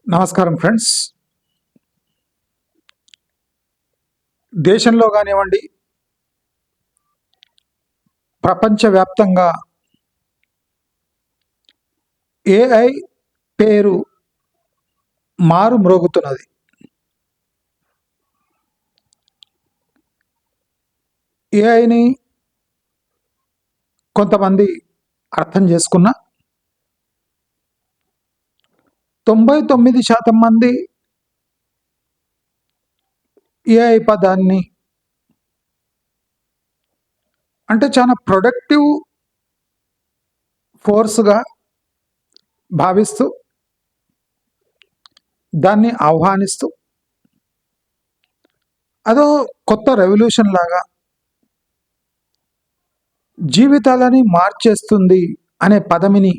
నమస్కారం ఫ్రెండ్స్. దేశంలో కానివ్వండి, ప్రపంచవ్యాప్తంగా ఏఐ పేరు మారుమ్రోగుతున్నది. ఏఐని కొంతమంది అర్థం చేసుకున్న 99% మంది ఏఐ పదాన్ని అంటే చాలా ప్రొడక్టివ్ ఫోర్స్గా భావిస్తూ దాన్ని ఆహ్వానిస్తూ అదో కొత్త రెవల్యూషన్ లాగా జీవితాలని మార్చేస్తుంది అనే పదమిని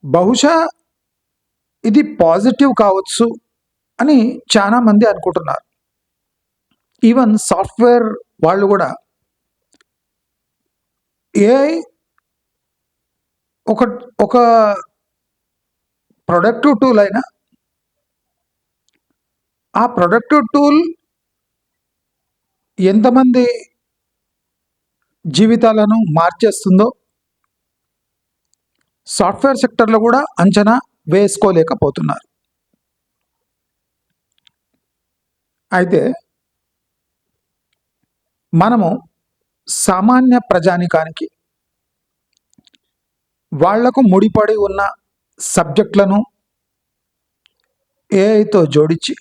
బహుశా ఇది పాజిటివ్ కావచ్చు అని చాలామంది అనుకుంటున్నారు. ఈవెన్ సాఫ్ట్వేర్ వాళ్ళు కూడా ఏఐ ఒక ఒక ప్రొడక్టివ్ టూల్ అయినా ఆ ప్రొడక్టివ్ టూల్ ఎంతమంది జీవితాలను మార్చేస్తుందో సాఫ్ట్వేర్ సెక్టర్లో కూడా అంచనా వేసుకోలేకపోతున్నారు. అయితే మనము సామాన్య ప్రజానికానికి వాళ్లకు ముడిపడి ఉన్న సబ్జెక్టులను ఏఐతో జోడించి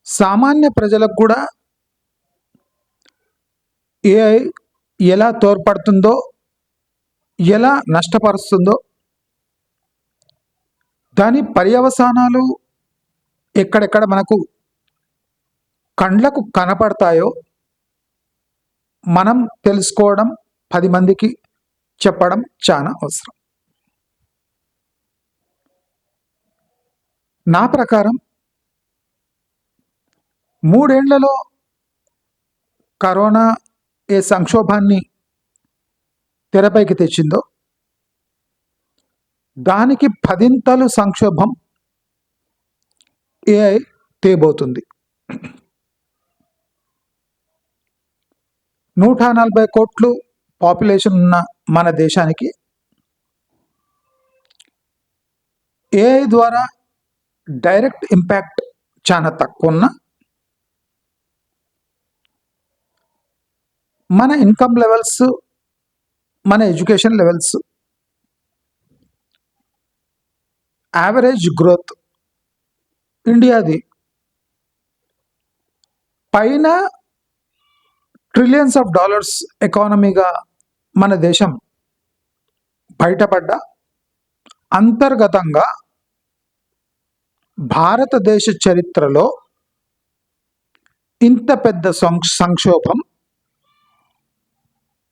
సామాన్య ప్రజలకు కూడా ఏఐ ఎలా తోడ్పడుతుందో, ఎలా నష్టపరుస్తుందో, దాని పర్యవసానాలు ఎక్కడెక్కడ మనకు కండ్లకు కనపడతాయో మనం తెలుసుకోవడం, 10 మందికి చెప్పడం చాలా అవసరం. నా ప్రకారం 3 ఏళ్లలో కరోనా ఏ సంక్షోభాన్ని తెరపైకి తెచ్చిందో దానికి 10ంతలు సంక్షోభం ఏఐ తేబోతుంది. 140 కోట్లు పాపులేషన్ ఉన్న మన దేశానికి ఏఐ ద్వారా డైరెక్ట్ ఇంపాక్ట్ చాలా తక్కువ ఉన్న మన ఇన్కమ్ లెవెల్స్, మన ఎడ్యుకేషన్ లెవెల్స్, యావరేజ్ గ్రోత్ ఇండియాది పైన ట్రిలియన్స్ ఆఫ్ డాలర్స్ ఎకానమీగా మన దేశం బయటపడ్డ అంతర్గతంగా భారతదేశ చరిత్రలో ఇంత పెద్ద సంక్షోభం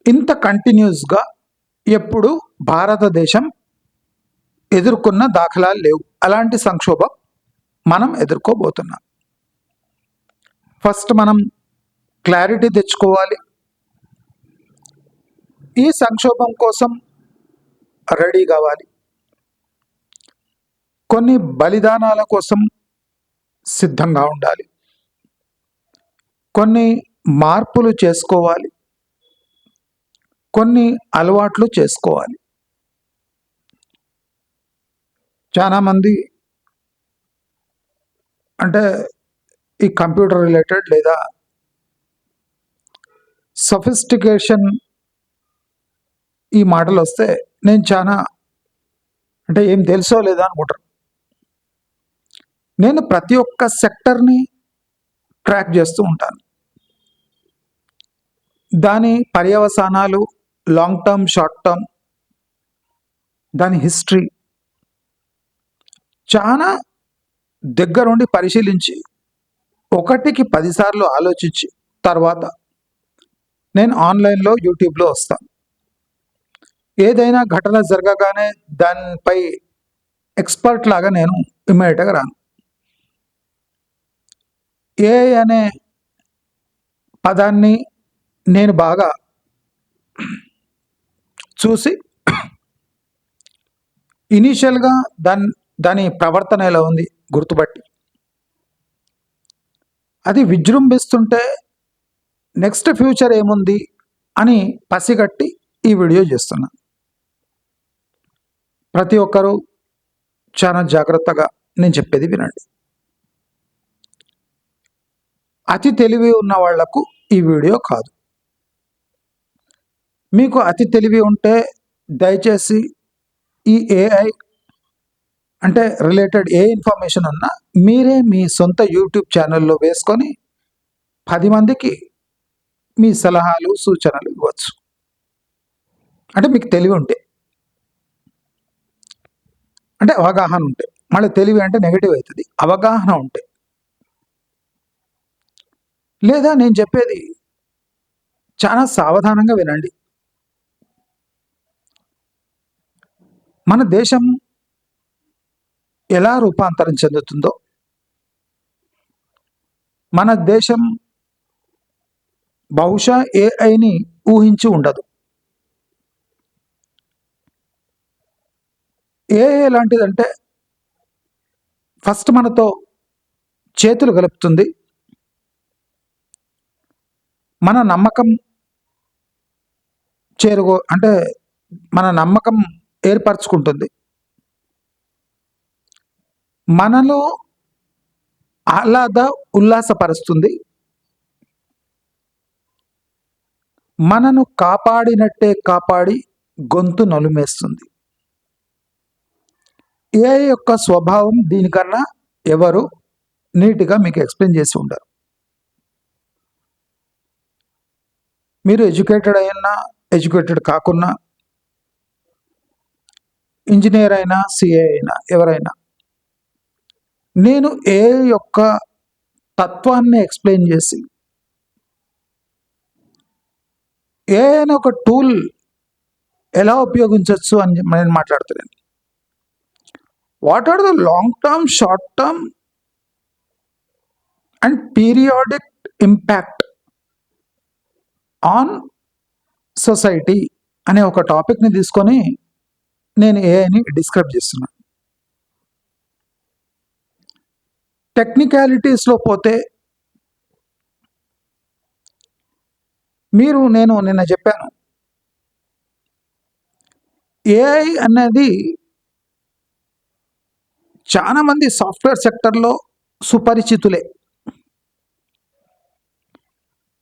ఇంత కంటిన్యూస్గా ఎప్పుడు భారతదేశం ఎదుర్కొన్న దాఖలాలు లేవు. అలాంటి సంక్షోభం మనం ఎదుర్కోబోతున్నాం. ఫస్ట్ మనం క్లారిటీ తెచ్చుకోవాలి. ఈ సంక్షోభం కోసం రెడీ కావాలి. కొన్ని బలిదానాల కోసం సిద్ధంగా ఉండాలి. కొన్ని మార్పులు చేసుకోవాలి. కొన్ని అలవాట్లు చేసుకోవాలి. చాలామంది అంటే ఈ కంప్యూటర్ రిలేటెడ్ లేదా సఫిస్టికేషన్ ఈ మాటలు వస్తే నేను చాలా అంటే ఏం తెలుసో లేదా అనుకుంటారు. నేను ప్రతి ఒక్క సెక్టర్ని ట్రాక్ చేస్తూ ఉంటాను. దాని పర్యవసానాలు లాంగ్ టర్మ్, షార్ట్ టర్మ్, దాని హిస్టరీ చాలా దగ్గరుండి పరిశీలించి 1కి 10 సార్లు ఆలోచించి తర్వాత నేను ఆన్లైన్లో, యూట్యూబ్లో వస్తాను. ఏదైనా ఘటన జరగగానే దానిపై ఎక్స్పర్ట్ లాగా నేను ఇమ్మీడియట్గా రాను. ఏఐ అనే పదాన్ని నేను బాగా చూసి ఇనీషియల్గా దాని ప్రవర్తన ఎలా ఉంది గుర్తుపట్టి, అది విజృంభిస్తుంటే నెక్స్ట్ ఫ్యూచర్ ఏముంది అని పసిగట్టి ఈ వీడియో చేస్తున్నా. ప్రతి ఒక్కరూ చాలా జాగ్రత్తగా నేను చెప్పేది వినండి. అతి తెలివి ఉన్న వాళ్లకు ఈ వీడియో కాదు. మీకు అతి తెలివి ఉంటే దయచేసి ఈ ఏఐ అంటే రిలేటెడ్ ఏ ఇన్ఫర్మేషన్ ఉన్నా మీరే మీ సొంత యూట్యూబ్ ఛానల్లో వేసుకొని 10 మందికి మీ సలహాలు సూచనలు ఇవ్వచ్చు. అంటే మీకు తెలివి ఉంటే, అంటే అవగాహన ఉంటే. మళ్ళీ తెలివి అంటే నెగిటివ్ అవుతుంది. అవగాహన ఉంటే, లేదా నేను చెప్పేది చాలా సావధానంగా వినండి. మన దేశం ఎలా రూపాంతరం చెందుతుందో, మన దేశం బహుశా ఏఐని ఊహించి ఉండదు. ఏఐ ఎలాంటిదంటే ఫస్ట్ మనతో చేతులు కలుపుతుంది, మన నమ్మకం అంటే మన నమ్మకం ఏర్పరచుకుంటుంది, మనలో ఉల్లాసపరుస్తుంది, మనను కాపాడినట్టే కాపాడి గొంతు నలుమేస్తుంది. ఏఐ యొక్క స్వభావం దీనికన్నా ఎవరు నీట్గా మీకు ఎక్స్ప్లెయిన్ చేసి ఉండరు. మీరు ఎడ్యుకేటెడ్ అయినా ఎడ్యుకేటెడ్ కాకున్నా, ఇంజనీర్ అయినా సిఏ అయినా ఎవరైనా, నేను ఏఐ యొక్క తత్వాన్ని ఎక్స్ప్లెయిన్ చేసి ఏఐ అనే ఒక టూల్ ఎలా ఉపయోగించవచ్చు అని నేను మాట్లాడుతున్నాను. What are the long term, short term and periodic impact on society అనే ఒక టాపిక్ని తీసుకొని నేను ఏఐని డిస్క్రైబ్ చేస్తున్నాను. టెక్నికాలిటీస్లో పోతే నేను నిన్న చెప్పాను, ఏఐ అనేది చాలా మంది సాఫ్ట్వేర్ సెక్టర్లో సుపరిచితులే.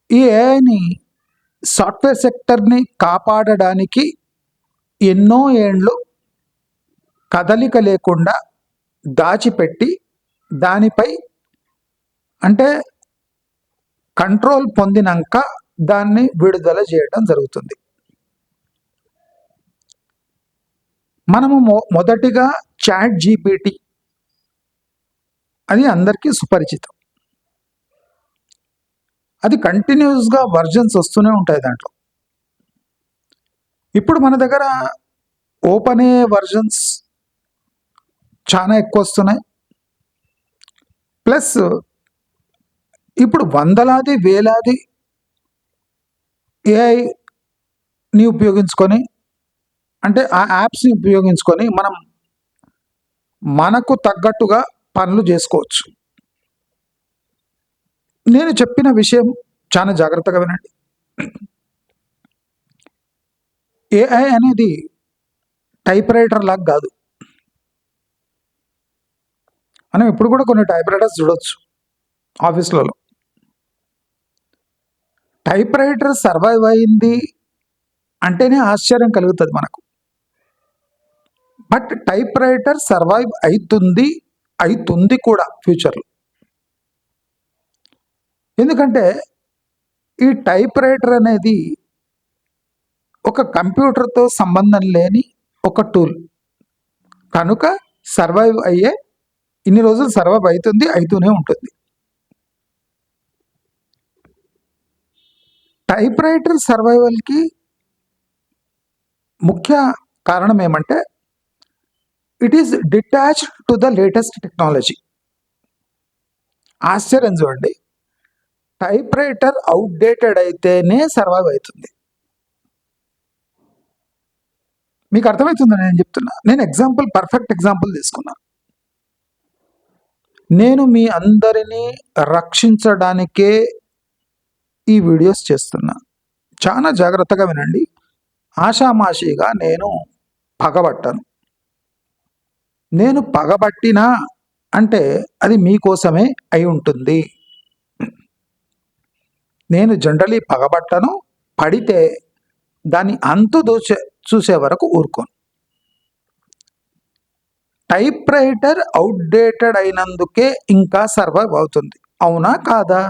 ఈ ఏఐని సాఫ్ట్వేర్ సెక్టర్ని కాపాడడానికి ఎన్నో ఏండ్లు కదలిక లేకుండా దాచిపెట్టి దానిపై అంటే కంట్రోల్ పొందినాక దాన్ని విడుదల చేయడం జరుగుతుంది. మనము మొదటిగా చాట్ జీపీటీ, అది అందరికీ సుపరిచితం. అది కంటిన్యూస్గా వర్జన్స్ వస్తూనే ఉంటాయి దాంట్లో. ఇప్పుడు మన దగ్గర ఓపెన్ ఏ వర్జన్స్ చాలా ఎక్కువ వస్తున్నాయి. ప్లస్ ఇప్పుడు వందలాది వేలాది ఏఐని ఉపయోగించుకొని, అంటే ఆ యాప్స్ని ఉపయోగించుకొని మనం మనకు తగ్గట్టుగా పనులు చేసుకోవచ్చు. నేను చెప్పిన విషయం చాలా జాగ్రత్తగా వినండి. ఏఐ అనేది టైప్ రైటర్ లాగా కాదు. మనం ఇప్పుడు కూడా కొన్ని టైప్ రైటర్స్ చూడవచ్చు ఆఫీసులలో. టైప్ రైటర్ సర్వైవ్ అయింది అంటేనే ఆశ్చర్యం కలుగుతుంది మనకు. బట్ టైప్ రైటర్ సర్వైవ్ అవుతుంది కూడా ఫ్యూచర్లో. ఎందుకంటే ఈ టైప్ రైటర్ అనేది ఒక కంప్యూటర్తో సంబంధం లేని ఒక టూల్ కనుక సర్వైవ్ ఇన్ని రోజులు సర్వైవ్ అవుతూనే ఉంటుంది. టైప్ రైటర్ సర్వైవల్కి ముఖ్య కారణం ఏమంటే it is detached to the latest technology. ఆశ్చర్యం చూడండి, టైప్ రైటర్ అవుట్డేటెడ్ అయితేనే సర్వైవ్ అవుతుంది. మీకు అర్థమవుతుందని నేను చెప్తున్నా. నేను ఎగ్జాంపుల్, పర్ఫెక్ట్ ఎగ్జాంపుల్ తీసుకున్నా. నేను మీ అందరినీ రక్షించడానికే ఈ వీడియోస్ చేస్తున్నా. చాలా జాగ్రత్తగా వినండి. ఆషామాషిగా నేను పగబట్టను. నేను పగబట్టినా అంటే అది మీకోసమే అయి ఉంటుంది. నేను జనరలీ పగబట్టను. పడితే దాని అంతు చూసే వరకు ఊరుకోను. టైప్ రైటర్ అవుట్డేటెడ్ అయినందుకే ఇంకా సర్వైవ్ అవుతుంది. అవునా కాదా?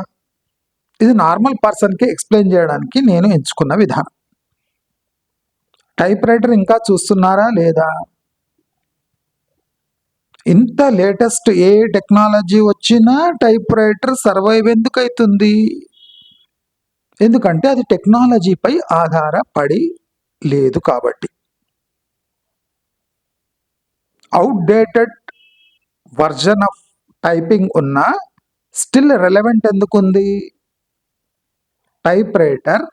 ఇది నార్మల్ పర్సన్కి ఎక్స్ప్లెయిన్ చేయడానికి నేను ఎంచుకున్న విధానం. టైప్ రైటర్ ఇంకా చూస్తున్నారా లేదా? ఇంత లేటెస్ట్ ఏ టెక్నాలజీ వచ్చినా టైప్ రైటర్ సర్వైవ్ ఎందుకు అవుతుంది? ఎందుకంటే అది టెక్నాలజీపై ఆధారపడి లేదు కాబట్టి. అవుట్డేటెడ్ వర్జన్ ఆఫ్ టైపింగ్ ఉన్నా స్టిల్ రెలవెంట్ ఎందుకుంది? టైప్ రైటర్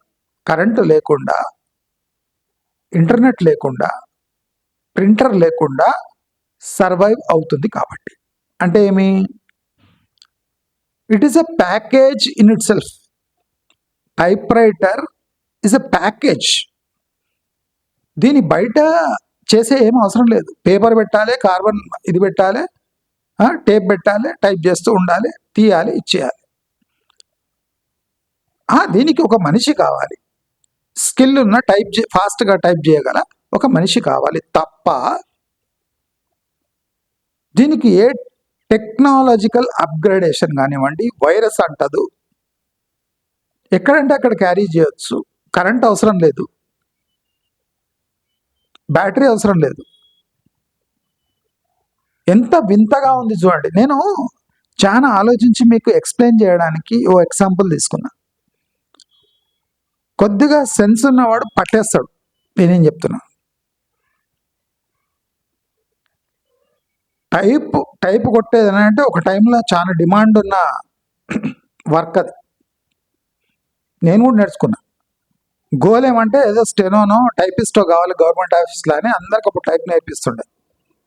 కరెంటు లేకుండా, ఇంటర్నెట్ లేకుండా, ప్రింటర్ లేకుండా సర్వైవ్ అవుతుంది కాబట్టి. అంటే ఏమి? It is a package in itself. Typewriter is a package. దీని బయట చేసే ఏం అవసరం లేదు. పేపర్ పెట్టాలి, కార్బన్ ఇది పెట్టాలి, టేప్ పెట్టాలి, టైప్ చేస్తూ ఉండాలి, తీయాలి, ఇచ్చేయాలి. దీనికి ఒక మనిషి కావాలి. స్కిల్ ఉన్న ఫాస్ట్గా టైప్ చేయగల ఒక మనిషి కావాలి తప్ప దీనికి ఏ టెక్నాలజికల్ అప్గ్రేడేషన్ కానివ్వండి, వైరస్ అంటదు, ఎక్కడంటే అక్కడ క్యారీ చేయొచ్చు. కరెంట్ అవసరం లేదు, బ్యాటరీ అవసరం లేదు. ఎంత వింతగా ఉంది చూడండి. నేను చాలా ఆలోచించి మీకు ఎక్స్ప్లెయిన్ చేయడానికి ఓ ఎగ్జాంపుల్ తీసుకున్నా. కొద్దిగా సెన్స్ ఉన్నవాడు పట్టేస్తాడు నేనేం చెప్తున్నా. టైప్ కొట్టేది అంటే ఒక టైంలో చాలా డిమాండ్ ఉన్న వర్క్ అది. నేను కూడా నేర్చుకున్నా. గోల్ ఏమంటే ఏదో స్టెనోనో టైపిస్టో కావాలి గవర్నమెంట్ ఆఫీస్లో అని అందరికి అప్పుడు టైప్ నేర్పిస్తుండే.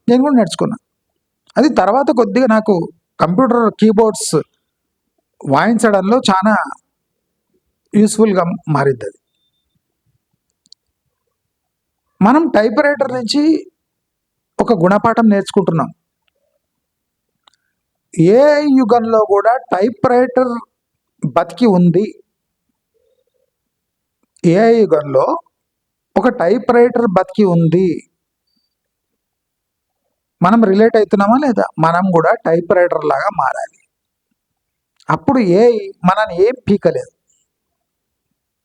నేను కూడా నేర్చుకున్నా. అది తర్వాత కొద్దిగా నాకు కంప్యూటర్ కీబోర్డ్స్ వాయించడంలో చాలా యూస్ఫుల్గా మారింది అది. మనం టైప్ రైటర్ నుంచి ఒక గుణపాఠం నేర్చుకుంటున్నాం. ఏ యుగంలో కూడా టైప్ రైటర్ బతికి ఉంది. ఏ యుగంలో ఒక టైప్ రైటర్ బతికి ఉంది. మనం రిలేట్ అవుతున్నామా లేదా? మనం కూడా టైప్ రైటర్ లాగా మారాలి. అప్పుడు మనని ఏం పీకలేదు.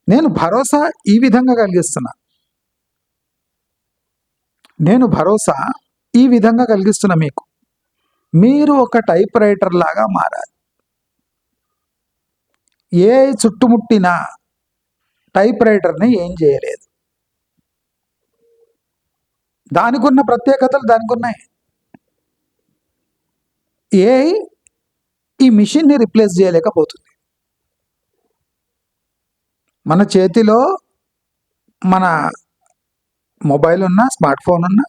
నేను భరోసా ఈ విధంగా కలిగిస్తున్నా. మీకు మీరు ఒక టైప్ రైటర్ లాగా మారాలి. ఏ చుట్టుముట్టిన టైప్ రైటర్ని ఏం చేయలేదు. దానికి ఉన్న ప్రత్యేకతలు దానికి ఉన్నాయి. ఈ మిషన్ని రిప్లేస్ చేయలేకపోతుంది. మన చేతిలో మన మొబైల్ ఉన్నా, స్మార్ట్ ఫోన్ ఉన్నా,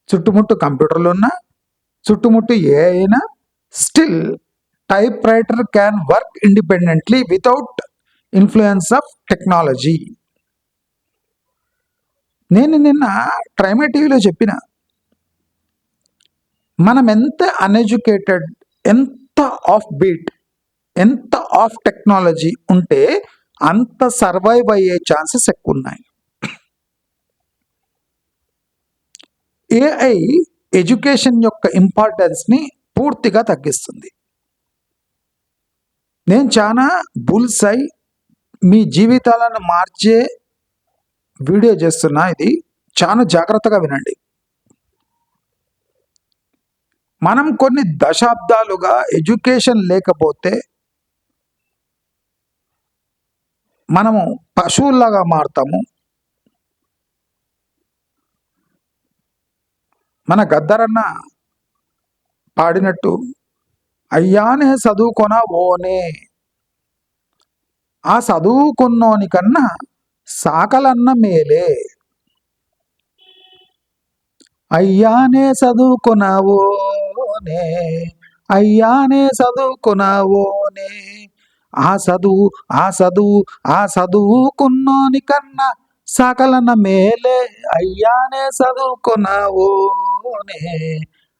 చుట్టుముట్టు కంప్యూటర్లు ఉన్నా, చుట్టుముట్టు ఏ అయినా, still type writer can work independently without influence of technology. నేను నిన్న ట్రైమే టీవీలో చెప్పిన, మనం ఎంత అన్ఎడ్యుకేటెడ్, ఎంత ఆఫ్ బీట్, ఎంత ఆఫ్ టెక్నాలజీ ఉంటే అంత సర్వైవ్ అయ్యే ఛాన్సెస్ ఎక్కువ ఉన్నాయి. ఏఐ ఎడ్యుకేషన్ యొక్క ఇంపార్టెన్స్ని పూర్తిగా తగ్గిస్తుంది. నేను చాలా బుల్సై మీ జీవితాలను మార్చే వీడియో చేస్తున్నా. ఇది చాలా జాగ్రత్తగా వినండి. మనం కొన్ని దశాబ్దాలుగా ఎడ్యుకేషన్ లేకపోతే మనము పశువుల్లాగా మారుతాము. మన గద్దరన్న పాడినట్టు, అయ్యానే చదువుకొన ఓనే, ఆ చదువుకున్నోని కన్నా సాకలన్న మేలే. అయ్యానే చదువుకున్నావోనే, అయ్యానే చదువుకున్నావోనే, ఆ చదువు ఆ చదువు ఆ చదువుకున్నోని కన్నా సకలన మేలే, అయ్యానే చదువుకున్నావోనే,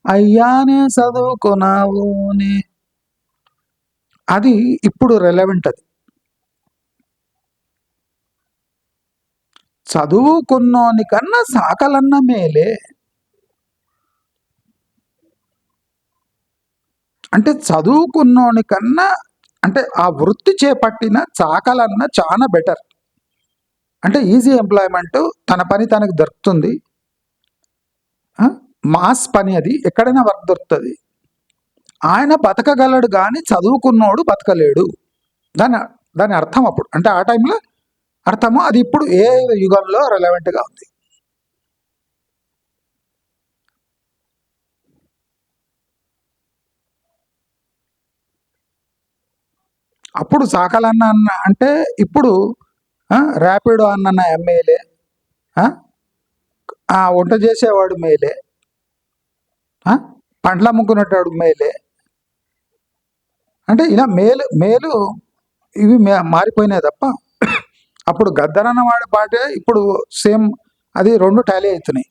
అయ్యానే చదువుకున్నావోనే. అది ఇప్పుడు రెలవెంట్. అది చదువుకున్నోని కన్నా సాకలన్న మేలే. అంటే చదువుకున్నోని కన్నా, అంటే ఆ వృత్తి చేపట్టిన చాకలన్న చాలా బెటర్. అంటే ఈజీ ఎంప్లాయ్మెంట్, తన పని తనకు దొరుకుతుంది. మాస్ పని, అది ఎక్కడైనా వర్క్ దొరుకుతుంది. ఆయన బతకగలడు కానీ చదువుకున్నోడు బతకలేడు. దాని దాని అర్థం అప్పుడు, అంటే ఆ టైంలో అర్థము. అది ఇప్పుడు ఏ యుగంలో రెలవెంట్గా ఉంది. అప్పుడు సాకలన్న అంటే ఇప్పుడు ర్యాపిడో అన్న ఎమ్మెల్యే, వంట చేసేవాడు మేలే, పండ్లు అమ్ముకునేటాడు మేలే. అంటే ఇలా మేలు మేలు ఇవి మారిపోయినాయి తప్ప, అప్పుడు గద్దరన్న వాడి పాటే ఇప్పుడు సేమ్, అది రెండు టాలీ అవుతున్నాయి.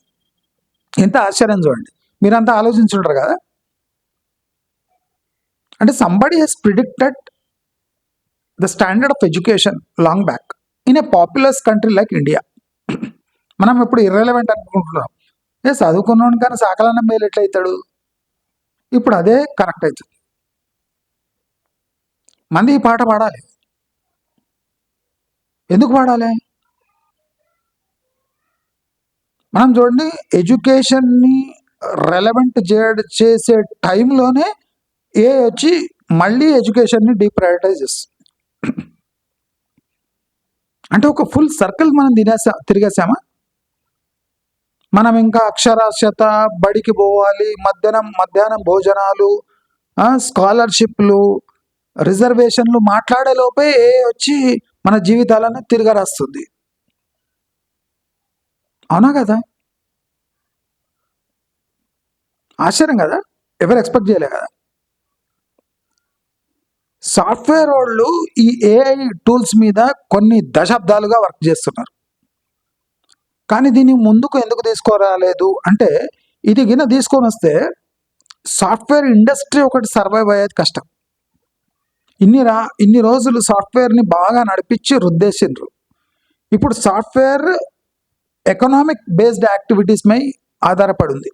ఎంత ఆశ్చర్యం చూడండి, మీరంతా ఆలోచించుంటారు కదా. అంటే somebody has predicted the standard of education long back in a populous country like India. మనం ఇప్పుడు ఇర్రెలవెంట్ అనుకుంటున్నాం. చదువుకున్నాను కానీ సాకలన్న మేలు ఎట్లయితాడు? ఇప్పుడు అదే కరెక్ట్ అవుతుంది. మంది ఈ పాట పాడాలి. ఎందుకు పాడాలి? మనం చూడండి, ఎడ్యుకేషన్ని రెలవెంట్ చేసే టైంలోనే ఏ వచ్చి మళ్ళీ ఎడ్యుకేషన్ని డీప్రయారిటైజ్ చేస్తుంది. అంటే ఒక ఫుల్ సర్కిల్ మనం తిరిగేసామా? మనం ఇంకా అక్షరాస్యత, బడికి పోవాలి, మధ్యాహ్నం భోజనాలు, స్కాలర్షిప్లు, రిజర్వేషన్లు మాట్లాడే లోపే వచ్చి మన జీవితాలను తిరగరాస్తుంది. అవునా కదా? ఆశ్చర్యం కదా, ఎవరు ఎక్స్పెక్ట్ చేయలే కదా. సాఫ్ట్వేర్ వాళ్ళు ఈ ఏఐ టూల్స్ మీద కొన్ని దశాబ్దాలుగా వర్క్ చేస్తున్నారు. కానీ దీన్ని ముందుకు ఎందుకు తీసుకురాలేదు అంటే, ఇది గిన తీసుకొని వస్తే సాఫ్ట్వేర్ ఇండస్ట్రీ ఒకటి సర్వైవ్ అయ్యేది కష్టం. ఇన్ని రోజులు సాఫ్ట్వేర్ని బాగా నడిపించి రుద్దేసిండ్రు. ఇప్పుడు సాఫ్ట్వేర్ ఎకనామిక్ బేస్డ్ యాక్టివిటీస్ పై ఆధారపడి ఉంది.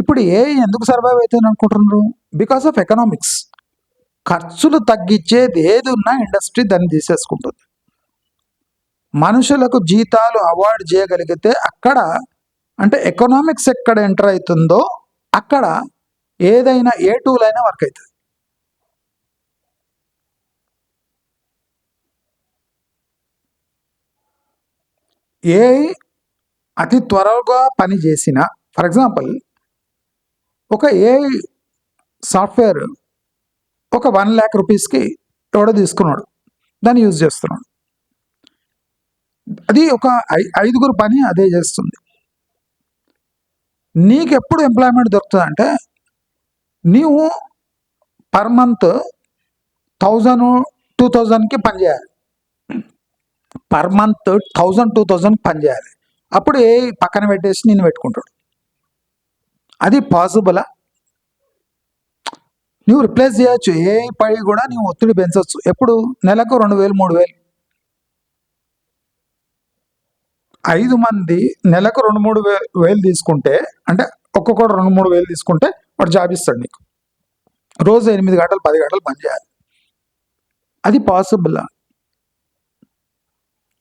ఇప్పుడు ఏఐ ఎందుకు సర్వైవ్ అవుతుంది అనుకుంటున్నారు? Because of economics. ఖర్చులు తగ్గించేది ఏది ఉన్నా ఇండస్ట్రీ దాన్ని తీసేసుకుంటుంది. మనుషులకు జీతాలు అవాయిడ్ చేయగలిగితే అక్కడ, అంటే ఎకనామిక్స్ ఎక్కడ ఎంటర్ అవుతుందో అక్కడ ఏదైనా ఏ టూల్ అయినా వర్క్ అవుతుంది. ఏఐ అతి త్వరగా పని చేసిన, ఫర్ ఎగ్జాంపుల్ ఒక ఏఐ సాఫ్ట్వేర్ ఒక 1,00,000 రూపీస్కి ఎవడో తీసుకున్నాడు, దాన్ని యూజ్ చేస్తున్నాడు. అది ఒక 5గురు పని అదే చేస్తుంది. నీకు ఎప్పుడు ఎంప్లాయ్మెంట్ దొరుకుతుంది అంటే, నీవు పర్ మంత్ 1,000-2,000కి పని చేయాలి. పర్ మంత్ 1,000-2,000 పని చేయాలి. అప్పుడు ఏ పక్కన పెట్టేసి నేను పెట్టుకుంటాడు. అది పాసిబులా? నువ్వు రిప్లేస్ చేయొచ్చు, ఏ పై కూడా నువ్వు ఒత్తిడి పెంచవచ్చు. ఎప్పుడు? నెలకు 2,000-3,000. 5 మంది నెలకు 2,000-3,000 తీసుకుంటే, అంటే ఒక్కొక్కడు 2,000-3,000 తీసుకుంటే వాడు జాబ్ ఇస్తాడు నీకు. రోజు 8 గంటలు 10 గంటలు పని చేయాలి. అది possible.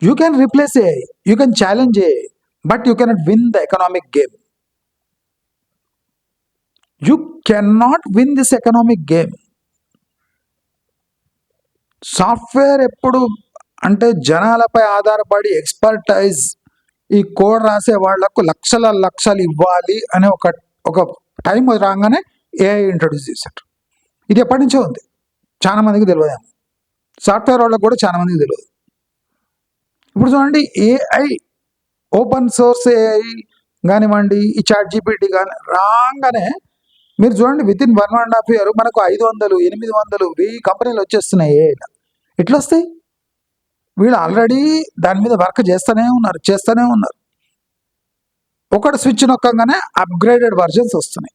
You can replace A, you can challenge A, but you cannot win the economic game. You cannot win this economic game. Software ఎప్పుడు అంటే జనాలపై ఆధారపడి ఎక్స్పర్టైజ్, ఈ కోడ్ రాసే వాళ్లకు లక్షలు ఇవ్వాలి అనే ఒక టైం రాగానే ఏఐ ఇంట్రొడ్యూస్ చేశారు. ఇది ఎప్పటి నుంచో ఉంది, చాలా మందికి తెలియదు. సాఫ్ట్వేర్ వాళ్ళకు కూడా చాలా మందికి తెలియదు. ఇప్పుడు చూడండి, ఏఐ ఓపెన్ సోర్స్ ఏఐ కానివ్వండి, ఈ చాట్ జీపీటీ కానీ రాగానే మీరు చూడండి, విత్ ఇన్ 1.5 year మనకు 500, 800, 1000 కంపెనీలు వచ్చేస్తున్నాయి. ఎట్లా వస్తాయి? వీళ్ళు ఆల్రెడీ దాని మీద వర్క్ చేస్తూనే ఉన్నారు. ఒకటి స్విచ్ నొక్కగానే అప్గ్రేడెడ్ వర్జన్స్ వస్తున్నాయి.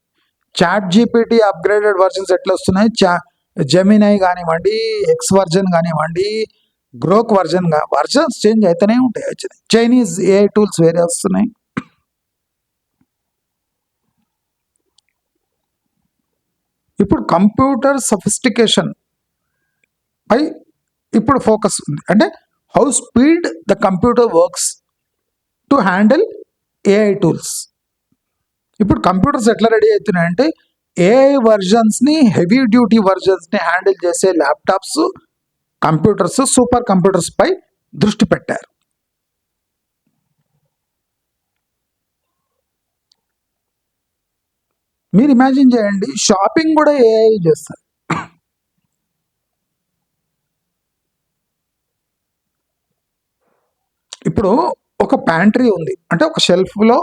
చాట్ జీపీటీ అప్గ్రేడెడ్ వర్జన్స్ ఎట్లా వస్తున్నాయి? జెమినై కానివ్వండి, ఎక్స్ వర్జన్ కానివ్వండి, గ్రోక్ వర్జన్స్ చేంజ్ అయితేనే ఉంటాయి. చైనీస్ ఏఐ టూల్స్ వేరే వస్తున్నాయి. ఇప్పుడు కంప్యూటర్ సఫిస్టికేషన్ పై ఇప్పుడు ఫోకస్ ఉంది. అంటే how speed the computer works to handle AI tools. ఇప్పుడు కంప్యూటర్స్ ఎట్లా రెడీ అవుతున్నాయంటే ఏఐ వర్జన్స్ని, హెవీ డ్యూటీ వర్జన్స్ని హ్యాండిల్ చేసే ల్యాప్టాప్స్, కంప్యూటర్స్, సూపర్ కంప్యూటర్స్ పై దృష్టి పెట్టారు. మీరు ఇమాజిన్ చేయండి, షాపింగ్ కూడా ఏఐ చేస్తారు. ఇప్పుడు ఒక ప్యాంట్రీ ఉంది అంటే ఒక షెల్ఫ్లో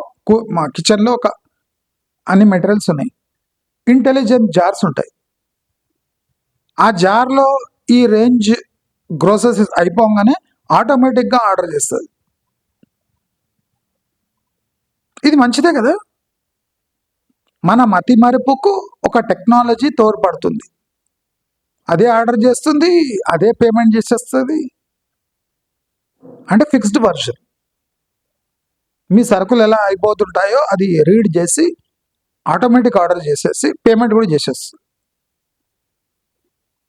మా కిచెన్లో ఒక అన్ని మెటీరియల్స్ ఉన్నాయి. ఇంటెలిజెంట్ జార్స్ ఉంటాయి. ఆ జార్లో ఈ రేంజ్ గ్రోసరీస్ అయిపోగానే ఆటోమేటిక్గా ఆర్డర్ చేస్తుంది. ఇది మంచిదే కదా. మన మతి మరుపుకు ఒక టెక్నాలజీ తోడ్పడుతుంది. అదే ఆర్డర్ చేస్తుంది, అదే పేమెంట్ చేసేస్తుంది. అంటే ఫిక్స్డ్ వర్షన్. మీ సరుకులు ఎలా అయిపోతుంటాయో అది రీడ్ చేసి ఆటోమేటిక్ ఆర్డర్ చేసేసి పేమెంట్ కూడా చేసేస్తుంది.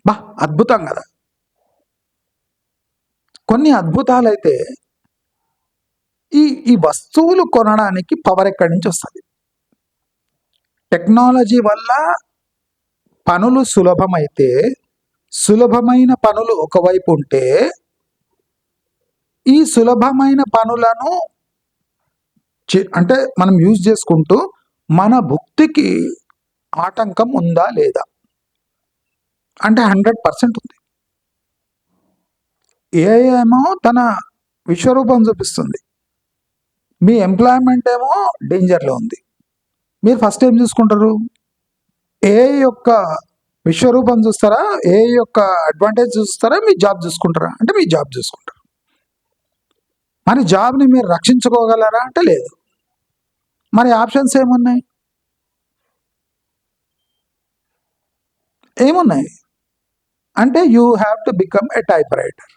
బా అద్భుతం కదా. కొన్ని అద్భుతాలు అయితే ఈ వస్తువులు కొనడానికి పవర్ ఎక్కడి నుంచి వస్తుంది? టెక్నాలజీ వల్ల పనులు సులభమైతే, సులభమైన పనులు ఒకవైపు ఉంటే, ఈ సులభమైన పనులను అంటే మనం యూజ్ చేసుకుంటూ మన భుక్తికి ఆటంకం ఉందా లేదా అంటే 100% ఉంది. ఏఐ ఏమో తన విశ్వరూపం చూపిస్తుంది, మీ ఎంప్లాయ్మెంట్ ఏమో డేంజర్లో ఉంది. మీరు ఫస్ట్ ఏం చూసుకుంటారు? ఏఐ యొక్క విశ్వరూపం చూస్తారా, ఏఐ యొక్క అడ్వాంటేజ్ చూస్తారా, మీ జాబ్ చూసుకుంటారా అంటే మీ జాబ్ చూసుకుంటారు. మరి జాబ్ని మీరు రక్షించుకోగలరా అంటే లేదు. మరి ఆప్షన్స్ ఏమున్నాయి? అంటే you have to become a type writer.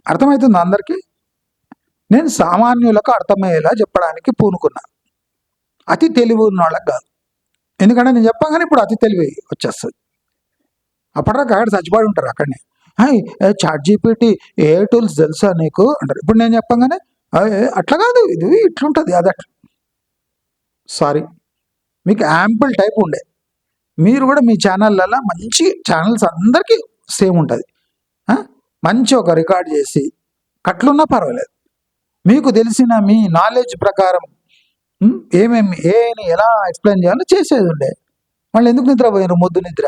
అర్థమవుతుంది అందరికీ? నేను సామాన్యులకు అర్థమయ్యేలా చెప్పడానికి పూనుకున్నా, అతి తెలివి ఉన్న వాళ్ళకి కాదు. ఎందుకంటే నేను చెప్పగానే ఇప్పుడు అతి తెలివి వచ్చేస్తుంది. అప్పటిదాకా అక్కడ చచ్చిపోయి ఉంటారు అక్కడనే. చాట్ జీపీటీ ఏ టూల్స్ తెలుసా నీకు అంటారు. ఇప్పుడు నేను చెప్పగానే అట్లా కాదు, ఇది ఇట్లుంటుంది, అది అట్లా. సారీ, మీకు యాంపుల్ టైప్ ఉండే. మీరు కూడా మీ ఛానళ్ళల్లో మంచి ఛానల్స్ అందరికీ సేమ్ ఉంటుంది. మంచి ఒక రికార్డ్ చేసి కట్లున్నా పర్వాలేదు, మీకు తెలిసిన మీ నాలెడ్జ్ ప్రకారం ఏమేమి ఏని ఎలా ఎక్స్ప్లెయిన్ చేయాలో చేసేది ఉండే. వాళ్ళు ఎందుకు నిద్రపోయారు? మొద్దు నిద్ర.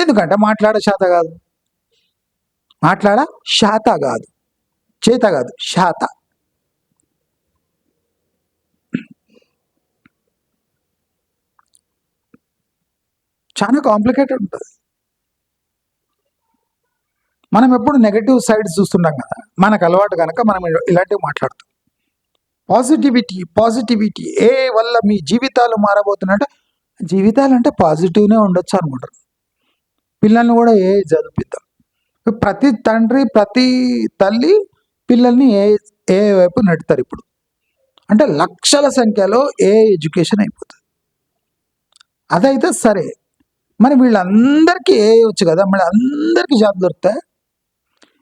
ఎందుకంటే మాట్లాడ శాత కాదు, చేత కాదు, శాత. చాలా కాంప్లికేటెడ్ ఉంటుంది. మనం ఎప్పుడు నెగటివ్ సైడ్స్ చూస్తుంటాం కదా, మనకు అలవాటు కనుక మనం ఇలాంటివి మాట్లాడతాం. పాజిటివిటీ ఏ వల్ల మీ జీవితాలు మారబోతున్నట్టే. జీవితాలు అంటే పాజిటివ్నే ఉండొచ్చు అనుకుంటారు. పిల్లల్ని కూడా ఏ చదివిద్దాం. ప్రతి తండ్రి, ప్రతి తల్లి పిల్లల్ని ఏ వైపు నెడతారు. ఇప్పుడు అంటే లక్షల సంఖ్యలో ఏ ఎడ్యుకేషన్ అయిపోతుంది. అదైతే సరే, మరి వీళ్ళందరికీ ఏ వచ్చు కదా, మళ్ళీ అందరికీ జాబ్ దొరుకుతాయి.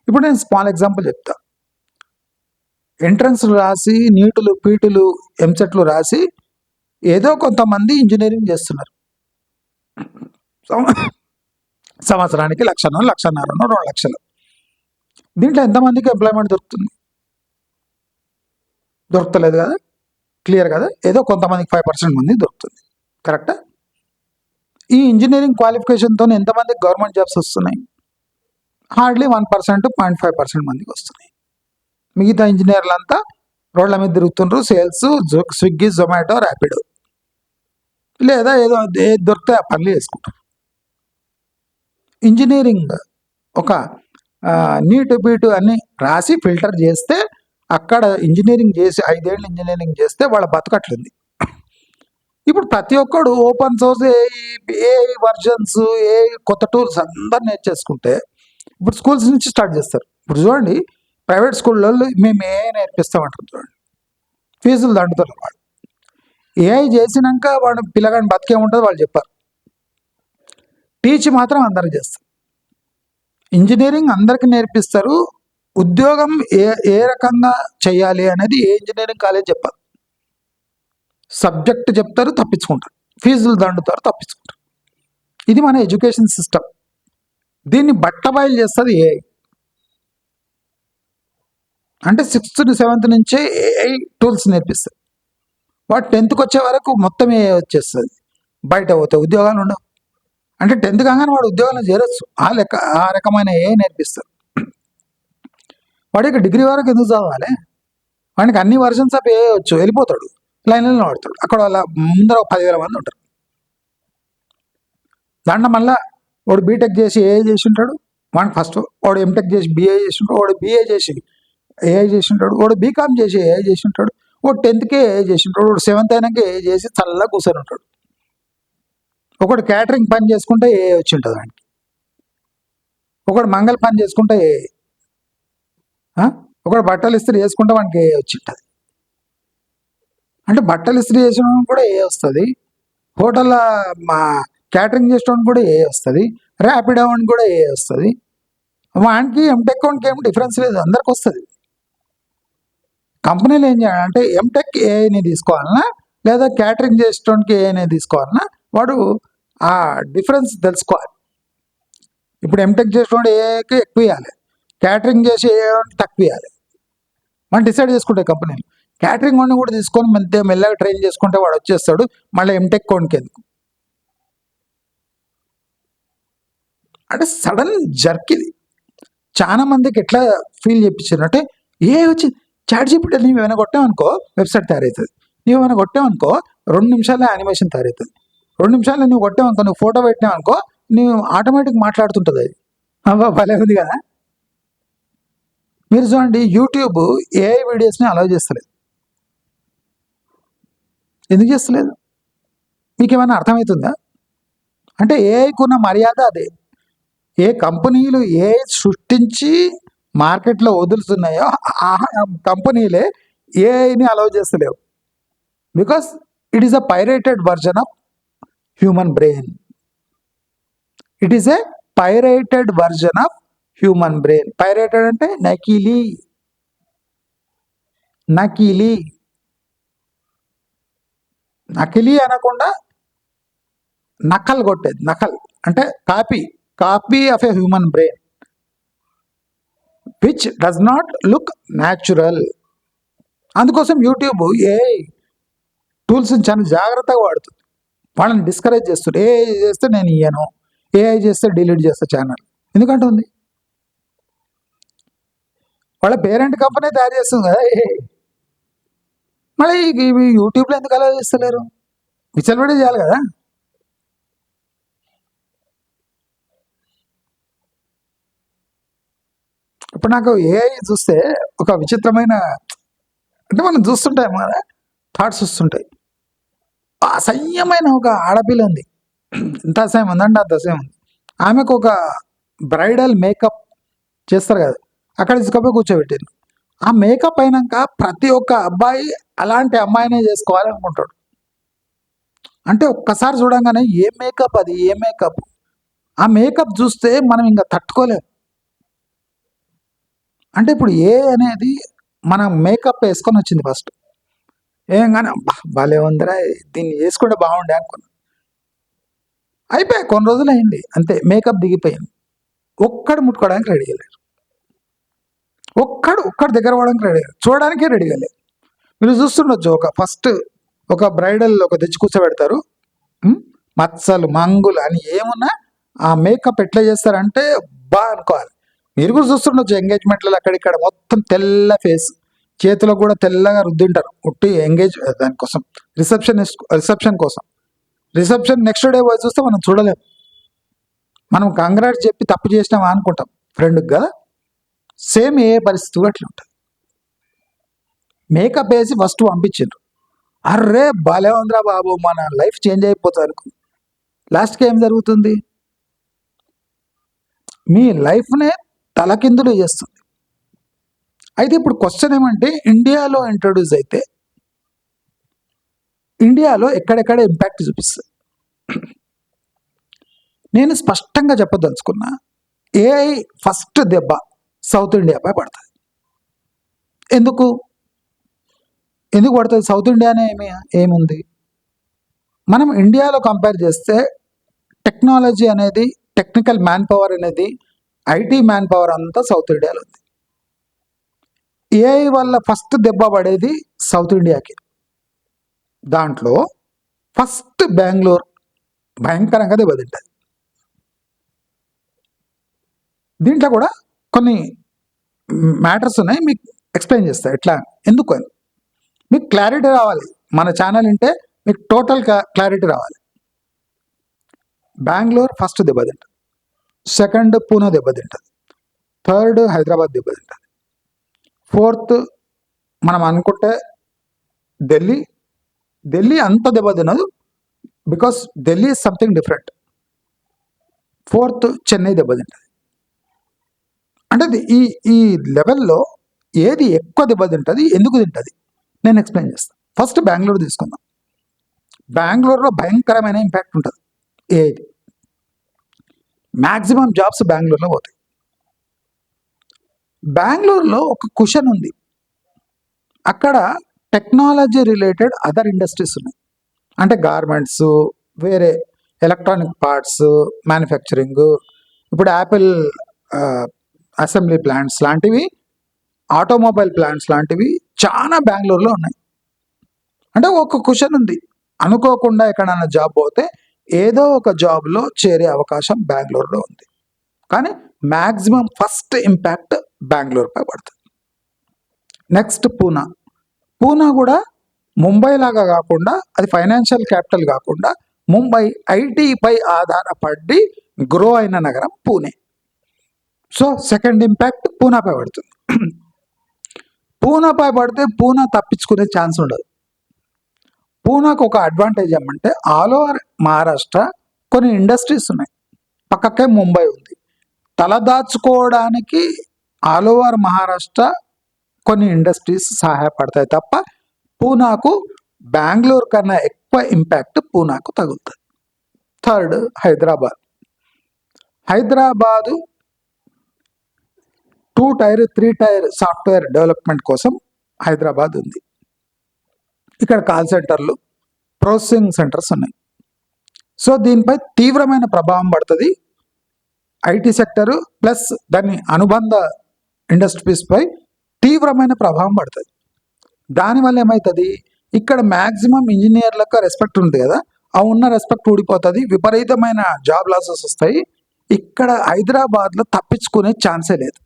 ఇప్పుడు నేను స్మాల్ ఎగ్జాంపుల్ చెప్తా. ఎంట్రన్స్ రాసి నీటులు, పీటులు, ఎంసెట్లు రాసి ఏదో కొంతమంది ఇంజనీరింగ్ చేస్తున్నారు. సంవత్సరానికి 1,00,000, 1,50,000, 2 లక్షలు. దీంట్లో ఎంతమందికి ఎంప్లాయ్మెంట్ దొరుకుతుంది? దొరకలేదు కదా, క్లియర్ కదా. ఏదో కొంతమందికి 5% మంది దొరుకుతుంది. కరెక్టా? ఈ ఇంజనీరింగ్ క్వాలిఫికేషన్తో ఎంతమందికి గవర్నమెంట్ జాబ్స్ వస్తున్నాయి? హార్డ్లీ 1%, 0.5% మందికి వస్తున్నాయి. మిగతా ఇంజనీర్లంతా రోడ్ల మీద తిరుగుతుండ్రు, సేల్స్, స్విగ్గీ, జొమాటో, ర్యాపిడో, లేదా ఏదో ఏది దొరికితే ఆ పనులు చేసుకుంటారు. ఇంజనీరింగ్ ఒక నీట్ బీటు అన్ని రాసి ఫిల్టర్ చేస్తే అక్కడ ఇంజనీరింగ్ చేసి 5 ఏళ్ళు ఇంజనీరింగ్ చేస్తే వాళ్ళ బతకట్లుంది. ఇప్పుడు ప్రతి ఒక్కడు ఓపెన్ సోర్స్ ఏఐ వర్జన్స్, ఏ కొత్త టూల్స్ అందరు నేర్చేసుకుంటే ఇప్పుడు స్కూల్స్ నుంచి స్టార్ట్ చేస్తారు. ఇప్పుడు చూడండి, ప్రైవేట్ స్కూల్లో మేము ఏఐ నేర్పిస్తామంటారు. చూడండి, ఫీజులు దండుతారు వాళ్ళు. ఏఐ చేసినాక వాడు పిల్లగాని బతికే ఉంటుంది వాళ్ళు చెప్పారు. టీచ్ మాత్రం అందరూ చేస్తారు. ఇంజనీరింగ్ అందరికీ నేర్పిస్తారు. ఉద్యోగం ఏ రకంగా చేయాలి అనేది ఏ ఇంజనీరింగ్ కాలేజ్ చెప్పారు. సబ్జెక్ట్ చెప్తారు, తప్పించుకుంటారు, ఫీజులు దండుతారు, తప్పించుకుంటారు. ఇది మన ఎడ్యుకేషన్ సిస్టమ్. దీన్ని బట్టబయలు చేస్తుంది ఏఐ. అంటే 6th to 7th నుంచే ఏఐ టూల్స్ నేర్పిస్తారు. వాడు 10th వచ్చే వరకు మొత్తం ఏఐ వచ్చేస్తుంది. బయట పోతే ఉద్యోగాలు ఉండవు. అంటే 10th కాగానే వాడు ఉద్యోగాలు చేరొచ్చు. ఆ రకమైన ఏఐ నేర్పిస్తారు. వాడికి డిగ్రీ వరకు ఎందుకు చదవాలి? వాడికి అన్ని వర్షన్స్ ఆఫ్ ఏఐ వచ్చు, వెళ్ళిపోతాడు, లైన్లలో వాడతాడు. అక్కడ వాళ్ళ ముందర 10,000 మంది ఉంటారు. దాంట్లో మళ్ళీ వాడు బీటెక్ చేసి ఏఐ చేసి ఉంటాడు. వాడికి ఫస్ట్ వాడు ఎంటెక్ చేసి బీఏ చేసి ఉంటాడు, వాడు బీఏ చేసి ఏఐ చేసి ఉంటాడు, వాడు బీకామ్ చేసి ఏఐ చేసి ఉంటాడు, వాడు 10th ఏఐ చేసి ఉంటాడు, వాడు 7th అయినాక ఏఐ చేసి చల్లగా కూర్చొని ఉంటాడు. ఒకడు క్యాటరింగ్ పని చేసుకుంటే ఏఐ వచ్చి ఉంటుంది వాడికి. ఒకడు మంగళ పని చేసుకుంటే ఏఐ, ఒకడు బట్టలు ఇస్త్రీ చేసుకుంటే వానికి ఏఐ వచ్చి ఉంటుంది. అంటే బట్టలు ఇస్త్రీ చేసిన కూడా ఏఐ వస్తుంది, హోటల్లో క్యాటరింగ్ చేసేవాడికి కూడా ఏఐ వస్తుంది, ర్యాపిడో వాడికి కూడా ఏఐ వస్తుంది. వానికి ఎంటెక్ వానికి ఏం డిఫరెన్స్ లేదు, అందరికి వస్తుంది. కంపెనీలు ఏం చేయాలంటే ఎంటెక్ ఏఐని తీసుకోవాలన్నా లేదా క్యాటరింగ్ చేసేటోనికి ఏఐని తీసుకోవాలన్నా వాడు ఆ డిఫరెన్స్ తెలుసుకోవాలి. ఇప్పుడు ఎంటెక్ చేసేటోడు ఏఐకి ఎక్కువ ఇవ్వాలి, క్యాటరింగ్ చేసి ఏఐకి తక్కువ ఇవ్వాలి. మనం డిసైడ్ చేసుకుంటే కంపెనీలు క్యాటరింగ్ వాడిని కూడా తీసుకొని మెల్లగా ట్రైన్ చేసుకుంటే వాడు వచ్చేస్తాడు. మళ్ళీ ఎంటెక్ వాడికి ఎందుకు అంటే సడన్ జర్క్ ఇది. చాలా మందికి ఎట్లా ఫీల్ చేయించారు అంటే ఏ వచ్చి ChatGPT నీవు ఏమైనా కొట్టామనుకో వెబ్సైట్ తయారవుతుంది, నీవు ఏమైనా కొట్టామనుకో 2 నిమిషాల్లో యానిమేషన్ తయారవుతుంది, 2 నిమిషాల్లో నువ్వు కొట్టామనుకో, నువ్వు ఫోటో పెట్టామనుకో నువ్వు ఆటోమేటిక్ మాట్లాడుతుంటుంది. అది అవ్వ భలే ఉంది కదా. మీరు చూడండి, యూట్యూబ్ ఏఐ వీడియోస్ని అలౌ చేస్తలేదు. ఎందుకు చేస్తలేదు? మీకు ఏమైనా అర్థమవుతుందా? అంటే ఏఐకున్న మర్యాద అదే. ఏ కంపెనీలు ఏఐ సృష్టించి మార్కెట్లో వదులుతున్నాయో ఆ కంపెనీలే ఏఐని అలౌ చేస్తలేవు. Because it is a pirated version of human brain. It is a pirated version of human brain. Pirated అంటే నకిలీ. నకిలీ నకిలీ అనకుండా నకల్ కొట్టేది. నకల్ అంటే copy of a human brain which does not look natural. అందుకోసం యూట్యూబ్ ఏఐ టూల్స్ని చాలా జాగ్రత్తగా వాడుతుంది. వాళ్ళని డిస్కరేజ్ చేస్తుంది. ఏఐ చేస్తే నేను ఇయ్యను, ఏఐ చేస్తే డిలీట్ చేస్తా ఛానల్. ఎందుకంటే ఉంది వాళ్ళ పేరెంట్ కంపెనీ తయారు చేస్తుంది కదా ఏఐ. మళ్ళీ ఇవి యూట్యూబ్లో ఎందుకు అలా చేస్తలేరు? విచలబడి చేయాలి కదా. ఇప్పుడు నాకు ఏఐ చూస్తే ఒక విచిత్రమైన, అంటే మనం చూస్తుంటాం కదా, థాట్స్ వస్తుంటాయి. అసహ్యమైన ఒక ఆడపిల్ల ఉంది. ఎంత అసహ్యం ఉందంటే అంత అసహ్యం ఉంది. ఆమెకు ఒక బ్రైడల్ మేకప్ చేస్తారు కదా, అక్కడ తీసుకపోయి కూర్చోబెట్టింది. ఆ మేకప్ అయినాక ప్రతి ఒక్క అబ్బాయి అలాంటి అమ్మాయినే చేసుకోవాలనుకుంటాడు. అంటే ఒక్కసారి చూడంగానే ఏ మేకప్ అది, ఏ మేకప్. ఆ మేకప్ చూస్తే మనం ఇంకా తట్టుకోలేము. అంటే ఇప్పుడు ఏ అనేది మనం మేకప్ వేసుకొని వచ్చింది ఫస్ట్. ఏం కానీ భలే ఉందిరా, దీన్ని చేసుకుంటే బాగుండే అనుకున్నా. అయిపోయాయి, కొన్ని రోజులు అయింది అంతే, మేకప్ దిగిపోయింది. ఒక్కడు ముట్టుకోవడానికి రెడీ అయ్యలేరు, ఒక్కడు దగ్గర పోవడానికి రెడీ, చూడడానికే రెడీ అయ్యలేదు. మీరు చూస్తుండొచ్చు, ఫస్ట్ ఒక బ్రైడల్ తెచ్చి కూర్చోబెడతారు, మచ్చలు మంగులు అని ఏమున్నా ఆ మేకప్ ఎట్లా చేస్తారంటే అనుకోవాలి. మీరు కూడా చూస్తుండొచ్చు ఎంగేజ్మెంట్లలో అక్కడిక్కడ మొత్తం తెల్ల ఫేస్, చేతిలో కూడా తెల్లగా రుద్దింటారు ఉట్టి ఎంగేజ్ దానికోసం, రిసెప్షన్ కోసం. రిసెప్షన్ నెక్స్ట్ డే పోయి చూస్తే మనం చూడలేం. మనం కంగ్రాట్స్ చెప్పి తప్పు చేసినామా అనుకుంటాం ఫ్రెండ్కి కదా. సేమ్ ఏ పరిస్థితి అట్లా ఉంటుంది. మేకప్ వేసి ఫస్ట్ పంపించిండ్రు, అర్రే భలే ఉందిరా బాబు మన లైఫ్ చేంజ్ అయిపోతుంది అనుకో. లాస్ట్కి ఏం జరుగుతుంది? మీ లైఫ్నే తలకిందులు చేస్తుంది. అయితే ఇప్పుడు క్వశ్చన్ ఏమంటే, ఇండియాలో ఇంట్రొడ్యూస్ అయితే ఇండియాలో ఎక్కడెక్కడ ఇంపాక్ట్ చూపిస్తుంది. నేను స్పష్టంగా చెప్పదలుచుకున్నా, ఏఐ ఫస్ట్ దెబ్బ సౌత్ ఇండియాపై పడుతుంది. ఎందుకు పడుతుంది? సౌత్ ఇండియానే ఏముంది? మనం ఇండియాలో కంపేర్ చేస్తే టెక్నాలజీ అనేది, టెక్నికల్ మ్యాన్ పవర్ అనేది, ఐటీ మ్యాన్ పవర్ అంతా సౌత్ ఇండియాలో ఉంది. ఏఐ వల్ల ఫస్ట్ దెబ్బ పడేది సౌత్ ఇండియాకి. దాంట్లో ఫస్ట్ బెంగళూరు భయంకరంగా దెబ్బతింటుంది. దీంట్లో కూడా కొన్ని మ్యాటర్స్ ఉన్నాయి, మీకు ఎక్స్ప్లెయిన్ చేస్తాను ఎట్లా, ఎందుకు అని. మీకు క్లారిటీ రావాలి, మన ఛానల్ వింటే మీకు టోటల్ క్లారిటీ రావాలి. బెంగళూరు ఫస్ట్ దెబ్బతింటుంది, సెకండ్ పూణే దెబ్బతింటుంది, థర్డ్ హైదరాబాద్ దెబ్బతింటుంది, ఫోర్త్ మనం అనుకుంటే ఢిల్లీ అంత దెబ్బతినదు, because Delhi is something different. Fourth Chennai దెబ్బతింటుంది. అంటే ఈ లెవెల్లో ఏది ఎక్కువ దెబ్బతింటుంది, ఎందుకు తింటుంది, నేను ఎక్స్ప్లెయిన్ చేస్తాను. ఫస్ట్ బెంగళూరు తీసుకుందాం. బెంగళూరులో భయంకరమైన ఇంపాక్ట్ ఉంటుంది ఏది. మ్యాక్సిమం జాబ్స్ బెంగళూరులో పోతాయి. బెంగళూరులో ఒక కుషన్ ఉంది, అక్కడ టెక్నాలజీ రిలేటెడ్ అదర్ ఇండస్ట్రీస్ ఉన్నాయి. అంటే గార్మెంట్స్, వేరే ఎలక్ట్రానిక్ పార్ట్స్ మ్యానుఫ్యాక్చరింగ్, ఇప్పుడు యాపిల్ అసెంబ్లీ ప్లాంట్స్ లాంటివి, ఆటోమొబైల్ ప్లాంట్స్ లాంటివి చాలా బెంగళూరులో ఉన్నాయి. అంటే ఒక క్వశ్చన్ ఉంది, అనుకోకుండా ఎక్కడైనా జాబ్ పోతే ఏదో ఒక జాబ్లో చేరే అవకాశం బెంగళూరులో ఉంది. కానీ మ్యాక్సిమం ఫస్ట్ ఇంపాక్ట్ బెంగళూరుపై పడుతుంది. నెక్స్ట్ పూనా కూడా ముంబై లాగా కాకుండా, అది ఫైనాన్షియల్ క్యాపిటల్ కాకుండా, ముంబై ఐటీపై ఆధారపడి గ్రో అయిన నగరం పూణే. సో సెకండ్ ఇంపాక్ట్ పూనాపై పడుతుంది. పూనాపై పడితే పూనా తప్పించుకునే ఛాన్స్ ఉండదు. పూనాకు ఒక అడ్వాంటేజ్ ఏమంటే, ఆల్ ఓవర్ మహారాష్ట్ర కొన్ని ఇండస్ట్రీస్ ఉన్నాయి, పక్కకే ముంబై ఉంది. తలదాచుకోవడానికి ఆల్ ఓవర్ మహారాష్ట్ర కొన్ని ఇండస్ట్రీస్ సహాయపడతాయి తప్ప, పూనాకు బెంగళూరు కన్నా ఎక్కువ ఇంపాక్ట్ పూనాకు తగులుతుంది. Third Hyderabad 2 tier 3 tier software development కోసం హైదరాబాద్ ఉంది. ఇక్కడ కాల్ సెంటర్లు, ప్రాసెసింగ్ సెంటర్స్ ఉన్నాయి. సో దీనిపై తీవ్రమైన ప్రభావం పడుతుంది ఐటీ సెక్టరు ప్లస్ దాని అనుబంధ ఇండస్ట్రీస్పై తీవ్రమైన ప్రభావం పడుతుంది. దానివల్ల ఏమవుతుంది, ఇక్కడ మ్యాక్సిమం ఇంజనీర్లకు రెస్పెక్ట్ ఉంది కదా, ఆ ఉన్న రెస్పెక్ట్ ఊడిపోతుంది, విపరీతమైన జాబ్ లాసెస్ వస్తాయి. ఇక్కడ హైదరాబాద్లో తప్పించుకునే ఛాన్సే లేదు.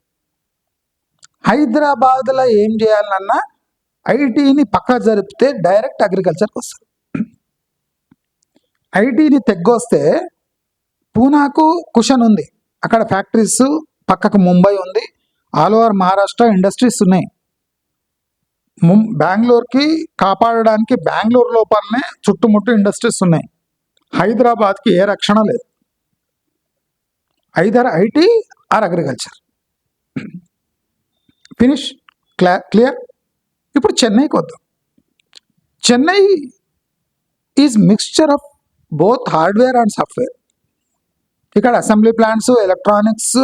హైదరాబాద్లో ఏం చేయాలన్నా ఐటీని పక్క జరిపితే డైరెక్ట్ అగ్రికల్చర్కి వస్తారు. ఐటీని తెగ్గొస్తే పూనాకు కుషన్ ఉంది, అక్కడ ఫ్యాక్టరీస్, పక్కకు ముంబై ఉంది, ఆల్ ఓవర్ మహారాష్ట్ర ఇండస్ట్రీస్ ఉన్నాయి. బెంగళూరుకి కాపాడడానికి బెంగళూరు లోపలనే చుట్టుముట్టు ఇండస్ట్రీస్ ఉన్నాయి. హైదరాబాద్కి ఏ రక్షణ లేదు, either IT or agriculture. Finish, clear. ఇప్పుడు చెన్నైకి వద్దాం. Chennai is mixture of both hardware and software. ఇక్కడ అసెంబ్లీ ప్లాంట్స్, ఎలక్ట్రానిక్స్,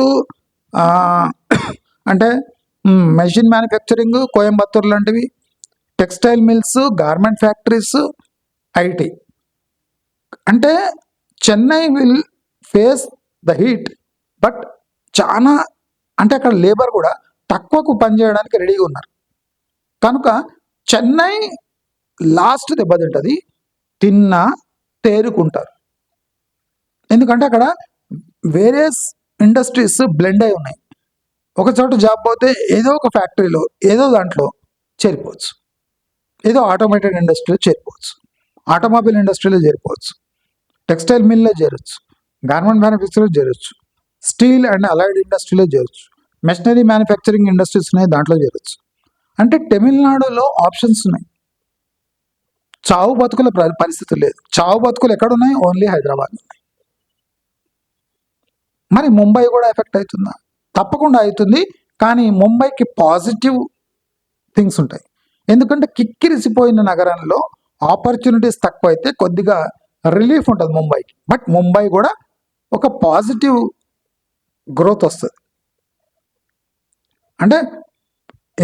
అంటే మెషిన్ మ్యానుఫ్యాక్చరింగ్, కోయంబత్తూర్ లాంటివి, textile mills, garment factories, IT. అంటే Chennai will face the heat, but చాలా, అంటే అక్కడ లేబర్ కూడా తక్కువకు పనిచేయడానికి రెడీగా ఉన్నారు. కనుక చెన్నై లాస్ట్ దెబ్బతింటుంది, తిన్నా తేరుకుంటారు. ఎందుకంటే అక్కడ వేరియస్ ఇండస్ట్రీస్ బ్లెండ్ అయి ఉన్నాయి. ఒక చోట జాబ్ పోతే ఏదో ఒక ఫ్యాక్టరీలో ఏదో దాంట్లో చేరిపోవచ్చు, ఏదో ఆటోమేటెడ్ ఇండస్ట్రీలో చేరిపోవచ్చు, ఆటోమొబైల్ ఇండస్ట్రీలో చేరిపోవచ్చు, టెక్స్టైల్ మిల్లో చేరొచ్చు, గార్మెంట్ మ్యానుఫ్యాక్చర్లో చేరొచ్చు, స్టీల్ అండ్ అలైడ్ ఇండస్ట్రీలో చేరొచ్చు, మెషినరీ మ్యానుఫ్యాక్చరింగ్ ఇండస్ట్రీస్ ఉన్నాయి, దాంట్లో చేరొచ్చు. అంటే తమిళనాడులో ఆప్షన్స్ ఉన్నాయి. చావు బతుకుల పరిస్థితి లేదు. చావు బతుకులు ఎక్కడున్నాయి? ఓన్లీ హైదరాబాద్ ఉన్నాయి. మరి ముంబై కూడా ఎఫెక్ట్ అవుతుందా? తప్పకుండా అవుతుంది. కానీ ముంబైకి పాజిటివ్ థింగ్స్ ఉంటాయి. ఎందుకంటే కిక్కిరిసిపోయిన నగరంలో ఆపర్చునిటీస్ తక్కువ అయితే కొద్దిగా రిలీఫ్ ఉంటుంది ముంబైకి. బట్ ముంబై కూడా ఒక పాజిటివ్ గ్రోత్ వస్తుంది. అంటే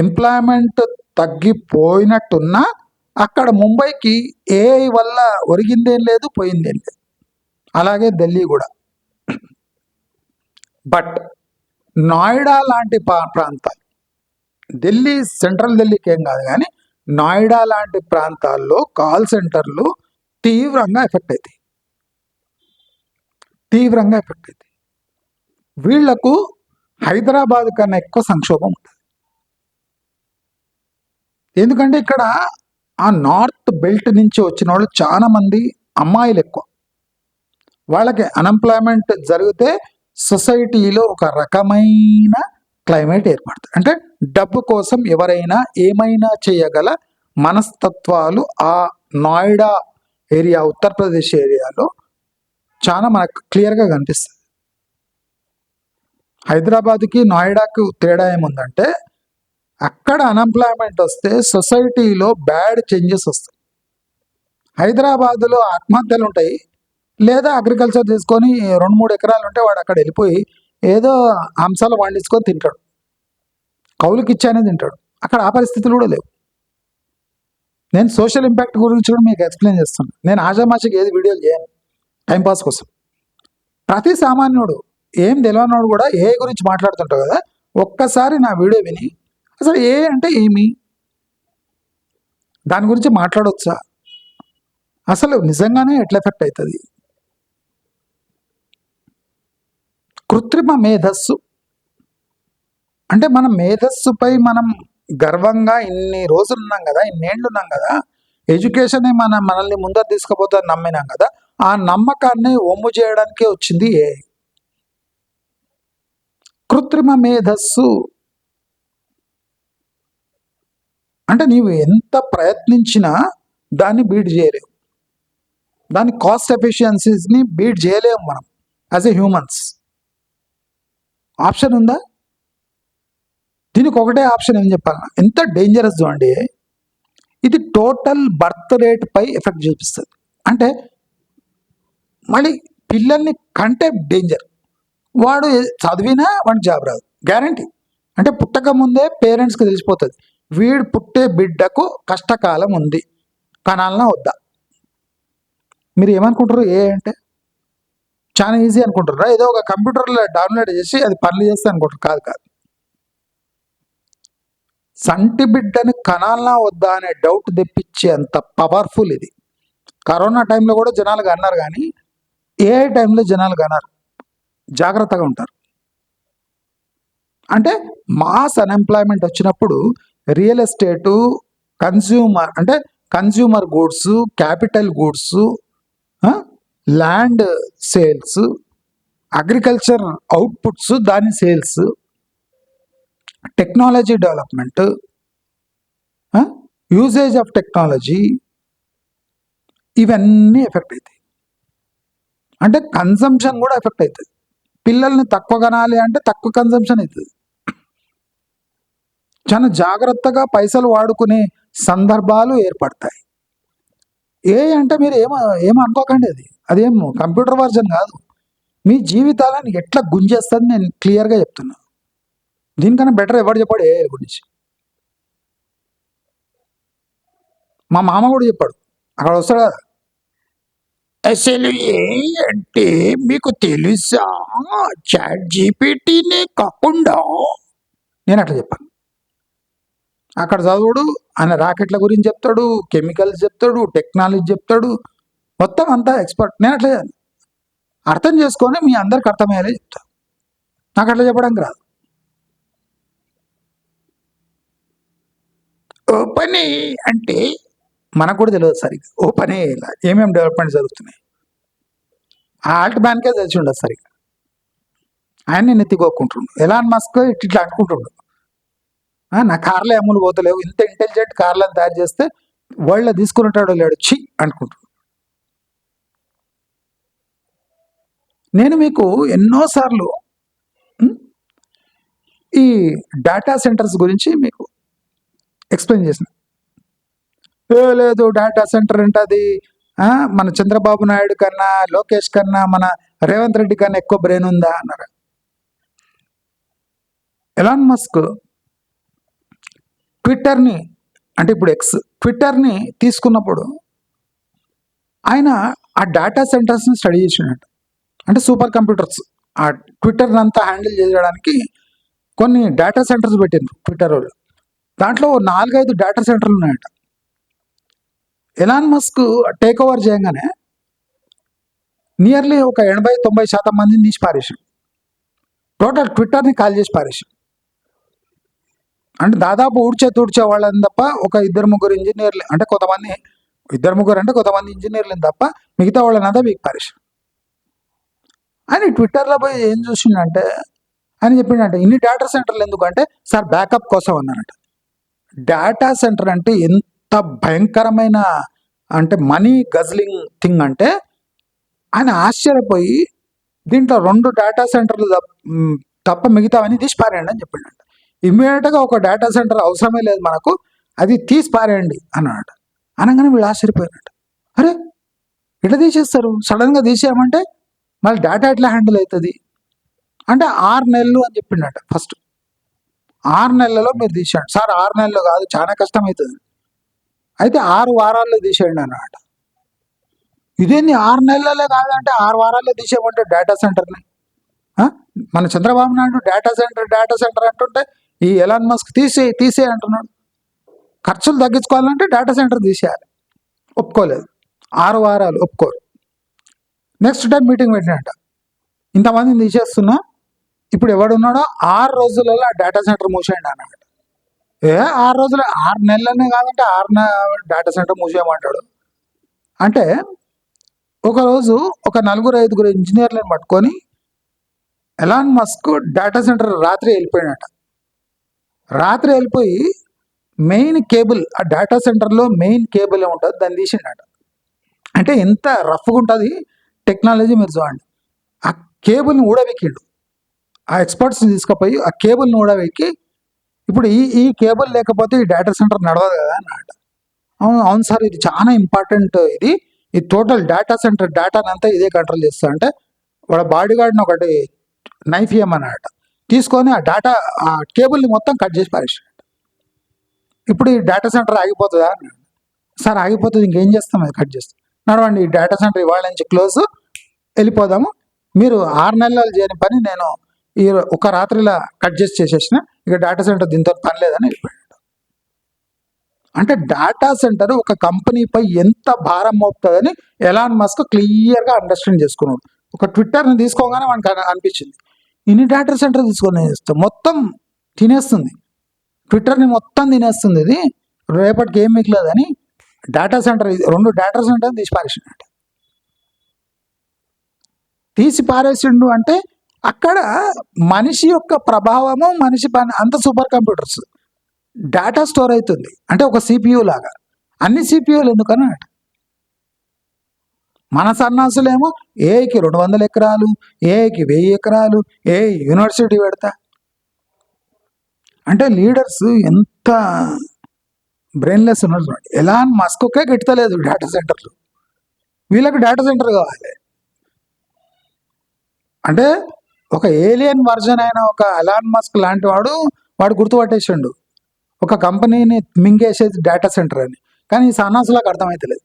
ఎంప్లాయ్మెంట్ తగ్గిపోయినట్టున్నా అక్కడ ముంబైకి ఏఐ వల్ల ఒరిగిందేం లేదు, పోయిందేం లేదు. అలాగే ఢిల్లీ కూడా. బట్ నోయిడా లాంటి ప్రాంతాలు, ఢిల్లీ సెంట్రల్ ఢిల్లీకి ఏం కాదు, కానీ నోయిడా లాంటి ప్రాంతాల్లో కాల్ సెంటర్లు తీవ్రంగా ఎఫెక్ట్ అవుతాయి. వీళ్లకు హైదరాబాద్ కన్నా ఎక్కువ సంక్షోభం ఉంటుంది. ఎందుకంటే ఇక్కడ ఆ నార్త్ బెల్ట్ నుంచి వచ్చిన వాళ్ళు చాలా మంది అమ్మాయిలు ఎక్కువ. వాళ్ళకి అన్ఎంప్లాయ్మెంట్ జరిగితే సొసైటీలో ఒక రకమైన క్లైమేట్ ఏర్పడుతుంది. అంటే డబ్బు కోసం ఎవరైనా ఏమైనా చేయగల మనస్తత్వాలు ఆ నోయిడా ఏరియా, ఉత్తరప్రదేశ్ ఏరియాలో చాలా మనకు క్లియర్గా కనిపిస్తుంది. హైదరాబాద్కి నోయిడాకు తేడా ఏముందంటే అక్కడ అన్ఎంప్లాయ్మెంట్ వస్తే సొసైటీలో బ్యాడ్ చేంజెస్ వస్తాయి. హైదరాబాద్లో ఆత్మహత్యలు ఉంటాయి, లేదా అగ్రికల్చర్ చేసుకొని 2-3 ఎకరాలు ఉంటే వాడు అక్కడ వెళ్ళిపోయి ఏదో అంశాలు పండించుకొని తింటాడు, కౌలుకి ఇచ్చానే తింటాడు. అక్కడ ఆ పరిస్థితులు కూడా లేవు. నేను సోషల్ ఇంపాక్ట్ గురించి కూడా మీకు ఎక్స్ప్లెయిన్ చేస్తాను. నేను ఆషామాషికి ఏది వీడియోలు చేయను, టైంపాస్ కోసం. ప్రతి సామాన్యుడు ఏం తెలియనోడు కూడా ఏ గురించి మాట్లాడుతుంటావు కదా, ఒక్కసారి నా వీడియో విని అసలు ఏ అంటే ఏమి, దాని గురించి మాట్లాడవచ్చా, అసలు నిజంగానే ఎట్లా ఎఫెక్ట్ అవుతుంది. కృత్రిమ మేధస్సు అంటే మన మేధస్సుపై మనం గర్వంగా ఇన్ని రోజులు ఉన్నాం కదా, ఇన్నేళ్ళు ఉన్నాం కదా, ఎడ్యుకేషనే మనల్ని ముందర తీసుకుపోతే నమ్మినాం కదా, ఆ నమ్మకాన్ని ఒమ్ము చేయడానికే వచ్చింది ఏ కృత్రిమ మేధస్సు. అంటే నీవు ఎంత ప్రయత్నించినా దాన్ని బీట్ చేయలేవు, దాని కాస్ట్ ఎఫిషియన్సీస్ని బీట్ చేయలేము మనం యాజ్ ఎ హ్యూమన్స్. ఆప్షన్ ఉందా? దీనికి ఒకటే ఆప్షన్ ఏం చెప్పాలన్నా, ఎంత డేంజరస్ చూడండి, ఇది టోటల్ బర్త్ రేట్ పై ఎఫెక్ట్ చూపిస్తుంది. అంటే మళ్ళీ పిల్లల్ని కంటే డేంజర్. వాడు చదివినా వాడికి జాబ్ రాదు గ్యారంటీ. అంటే పుట్టక ముందే పేరెంట్స్కి తెలిసిపోతుంది వీడు పుట్టే బిడ్డకు కష్టకాలం ఉంది, కనాలనా వద్దా. మీరు ఏమనుకుంటారు? ఏ అంటే చాలా ఈజీ అనుకుంటారా? ఏదో ఒక కంప్యూటర్లో డౌన్లోడ్ చేసి అది పనులు చేస్తే అనుకుంటారు. కాదు కాదు. సంటి బిడ్డని కనాలనా వద్దా అనే డౌట్ తెప్పించే అంత పవర్ఫుల్ ఇది. కరోనా టైంలో కూడా జనాలుగా అన్నారు, కానీ ఏ టైంలో జనాలుగా అన్నారు, జాగ్రత్తగా ఉంటారు. అంటే మాస్ అన్ఎంప్లాయ్మెంట్ వచ్చినప్పుడు రియల్ ఎస్టేటు, కన్స్యూమర్ అంటే consumer goods, capital goods, land sales, agriculture outputs దాని sales, technology development, usage of technology, ఇవన్నీ ఎఫెక్ట్ అవుతాయి. అంటే కన్సంప్షన్ కూడా ఎఫెక్ట్ అవుతుంది. పిల్లల్ని తక్కువ కనాలి అంటే తక్కువ కన్సంప్షన్ అవుతుంది. చాలా జాగ్రత్తగా పైసలు వాడుకునే సందర్భాలు ఏర్పడతాయి. అంటే మీరు ఏమో అనుకోకండి, అదేం కంప్యూటర్ వర్జన్ కాదు. మీ జీవితాలను ఎట్లా గుంజేస్తుంది నేను క్లియర్గా చెప్తున్నా. దీనికన్నా బెటర్ ఎవరు చెప్పాడు ఏ గురించి. మా మామ కూడా చెప్పాడు, అక్కడ వస్తాడు కదా, అసలు ఏ అంటే మీకు తెలుసా, చాట్ జీపీటీనే కాకుండా. నేను అట్లా చెప్పాను. అక్కడ చదువుడు ఆయన రాకెట్ల గురించి చెప్తాడు, కెమికల్స్ చెప్తాడు, టెక్నాలజీ చెప్తాడు, మొత్తం అంతా ఎక్స్పర్ట్. నేను అట్లా అర్థం చేసుకొని మీ అందరికి అర్థమయ్యేలా చెప్తాను. నాకు అట్లా చెప్పడానికి రాదు. ఓపెన్ ఏఐ అంటే మనకు కూడా తెలియదు సరిగ్గా. ఓపెన్ ఏఐలా ఏమేమి డెవలప్మెంట్ జరుగుతున్నాయి ఆ ఆల్ట్ బ్యాన్కే తెలిసి ఉండదు సరిగ్గా. ఆయన్ని నెత్తికోకుంటుండు. ఎలాన్ మస్క్ ఇట్లా అనుకుంటుండు, నా కార్లే అమ్ములు పోతలేవు, ఇంత ఇంటెలిజెంట్ కార్లను తయారు చేస్తే వరల్డ్లో తీసుకునేటాడో లేడు చి అనుకుంటున్నాడు. నేను మీకు ఎన్నోసార్లు ఈ డేటా సెంటర్స్ గురించి మీకు ఎక్స్ప్లెయిన్ చేసిన. లేదు డేటా సెంటర్ అంటే అది మన చంద్రబాబు నాయుడు కన్నా, లోకేష్ కన్నా, మన రేవంత్ రెడ్డి కన్నా ఎక్కువ బ్రెయిన్ ఉందా అన్నారు. ఎలాన్ మస్క్ ట్విట్టర్ని, అంటే ఇప్పుడు ట్విట్టర్ని తీసుకున్నప్పుడు ఆయన ఆ డేటా సెంటర్స్ని స్టడీ చేసినట్టు. అంటే సూపర్ కంప్యూటర్స్ ఆ ట్విట్టర్ని అంతా హ్యాండిల్ చేయడానికి కొన్ని డేటా సెంటర్స్ పెట్టిండ్రు ట్విట్టర్ వాళ్ళు. దాంట్లో 4-5 డేటా సెంటర్లు ఉన్నాయట. ఎలాన్ మస్క్ టేక్ ఓవర్ చేయగానే నియర్లీ ఒక 80-90% మందిని తీసి పారేసాడు. టోటల్ ట్విట్టర్ని కాల్ చేసి పారేసాడు. అంటే దాదాపు ఊడ్చే వాళ్ళని తప్ప ఒక 2-3 ఇంజనీర్లు, అంటే కొంతమంది 2-3 అంటే కొంతమంది ఇంజనీర్లను తప్ప మిగతా వాళ్ళనంతా మీకు పారేసాడు. అని ట్విట్టర్లో పోయి ఏం చూసిండంటే అని చెప్పిండంటే, ఇన్ని డేటా సెంటర్లు ఎందుకంటే సార్ బ్యాకప్ కోసం అన్నారట. డేటా సెంటర్ అంటే ఎంత భయంకరమైన, అంటే మనీ గజ్లింగ్ థింగ్ అంటే ఆయన ఆశ్చర్యపోయి దీంట్లో 2 డేటా సెంటర్లు తప్ప మిగతావన్నీ తీసి పారేయండి అని చెప్పిండంట. ఇమ్మీడియట్గా ఒక డేటా సెంటర్ అవసరమే లేదు మనకు, అది తీసి పారేయండి అన్నాడు. అనగానే వీళ్ళు ఆశ్చర్యపోయినట్టు, అరే ఇట్లా తీసేస్తారు, సడన్గా తీసేయమంటే మళ్ళీ డేటా ఎట్లా హ్యాండిల్ అవుతుంది అంటే 6 నెలలు అని చెప్పిండట. ఫస్ట్ 6 నెలలలో మీరు తీసేయండి సార్. 6 నెలలు కాదు, చాలా కష్టం అవుతుంది, అయితే 6 వారాల్లో తీసేయండి అన్నమాట. ఇదేంది 6 నెలలే కాదంటే 6 వారాల్లో తీసేయమంటే డేటా సెంటర్ని. మన చంద్రబాబు నాయుడు డేటా సెంటర్ అంటుంటే ఈ ఎలాన్ మస్క్ తీసే అంటున్నాడు. ఖర్చులు తగ్గించుకోవాలంటే డేటా సెంటర్ తీసేయాలి, ఒప్పుకోలేదు. 6 వారాలు ఒప్పుకోరు. నెక్స్ట్ టైం మీటింగ్ పెట్టినట్ట, ఇంతమందిని తీసేస్తున్నా, ఇప్పుడు ఎవడున్నాడో 6 రోజులలో ఆ డేటా సెంటర్ మూసేయండి అన్నాడు. 6 రోజులు, 6 నెలలనే కాదంటే 6 డేటా సెంటర్ మూసేయమంటాడు. అంటే ఒకరోజు ఒక 4-5 ఇంజనీర్లను పట్టుకొని ఎలాన్ మస్క్ డేటా సెంటర్ రాత్రి వెళ్ళిపోయినట. రాత్రి వెళ్ళిపోయి మెయిన్ కేబుల్, ఆ డేటా సెంటర్లో మెయిన్ కేబుల్ ఉంటుంది, దాన్ని తీసిండట. అంటే ఎంత రఫ్గా ఉంటుంది టెక్నాలజీ మీరు చూడండి. ఆ కేబుల్ని ఊడవెక్కిండు. ఆ ఎక్స్పర్ట్స్ని తీసుకుపోయి ఆ కేబుల్ని ఊడవెక్కి, ఇప్పుడు ఈ కేబుల్ లేకపోతే ఈ డేటా సెంటర్ నడవదు కదా అన్నమాట. అవును సార్, ఇది చాలా ఇంపార్టెంట్, ఇది టోటల్ డేటా సెంటర్ డేటానంతా ఇదే కంట్రోల్ చేస్తా అంటే వాడు బాడీ గార్డ్ని ఒకటి నైఫ్ ఇవ్వమన్నమాట. తీసుకొని ఆ కేబుల్ని మొత్తం కట్ చేసి పారేసాడు. ఇప్పుడు ఈ డేటా సెంటర్ ఆగిపోతుందా అన్నాడు. సార్ ఆగిపోతుంది, ఇంకేం చేస్తాం, అది కట్ చేస్తాం, నడవండి ఈ డేటా సెంటర్ ఇవాళ నుంచి క్లోజ్, వెళ్ళిపోదాము, మీరు 6 నెలలు చేయని పని నేను ఈ ఒక రాత్రిలో కట్ చేసేసిన, ఇక డేటా సెంటర్ దీంతో పని లేదని వెళ్ళిపోయాడు. అంటే డేటా సెంటర్ ఒక కంపెనీపై ఎంత భారం మోపుతుందని ఎలాన్ మస్క్ క్లియర్గా అండర్స్టాండ్ చేసుకున్నాడు. ఒక ట్విట్టర్ని తీసుకోగానే మనకు అనిపించింది, ఇన్ని డేటా సెంటర్ తీసుకొని మొత్తం తినేస్తుంది, ట్విట్టర్ని మొత్తం తినేస్తుంది, ఇది రేపటికి ఏం మిగలేదని డేటా సెంటర్ 2 డేటా సెంటర్ తీసి పారేసిండు. అంటే అక్కడ మనిషి యొక్క ప్రభావము, మనిషి పని అంత సూపర్ కంప్యూటర్స్ డేటా స్టోర్ అవుతుంది. అంటే ఒక CPU లాగా అన్ని CPUలు ఎందుకని అన్నట్టు. మన సన్నాసులేమో ఏఐకి 200 ఎకరాలు, ఏఐకి 1000 ఎకరాలు, యూనివర్సిటీ పెడతా. అంటే లీడర్స్ ఎంత బ్రెయిన్లెస్ ఉన్నారు చూడండి. ఎలాన్ మస్క్కే గిట్టలేదు డేటా సెంటర్లు, వీళ్ళకి డేటా సెంటర్ కావాలి. అంటే ఒక ఏలియన్ వర్జన్ అయిన ఒక ఎలాన్ మస్క్ లాంటి వాడు గుర్తుపట్టేసిండు ఒక కంపెనీని మింగేసేది డేటా సెంటర్ అని. కానీ ఈ సన్నాసులకు అర్థమవుతలేదు.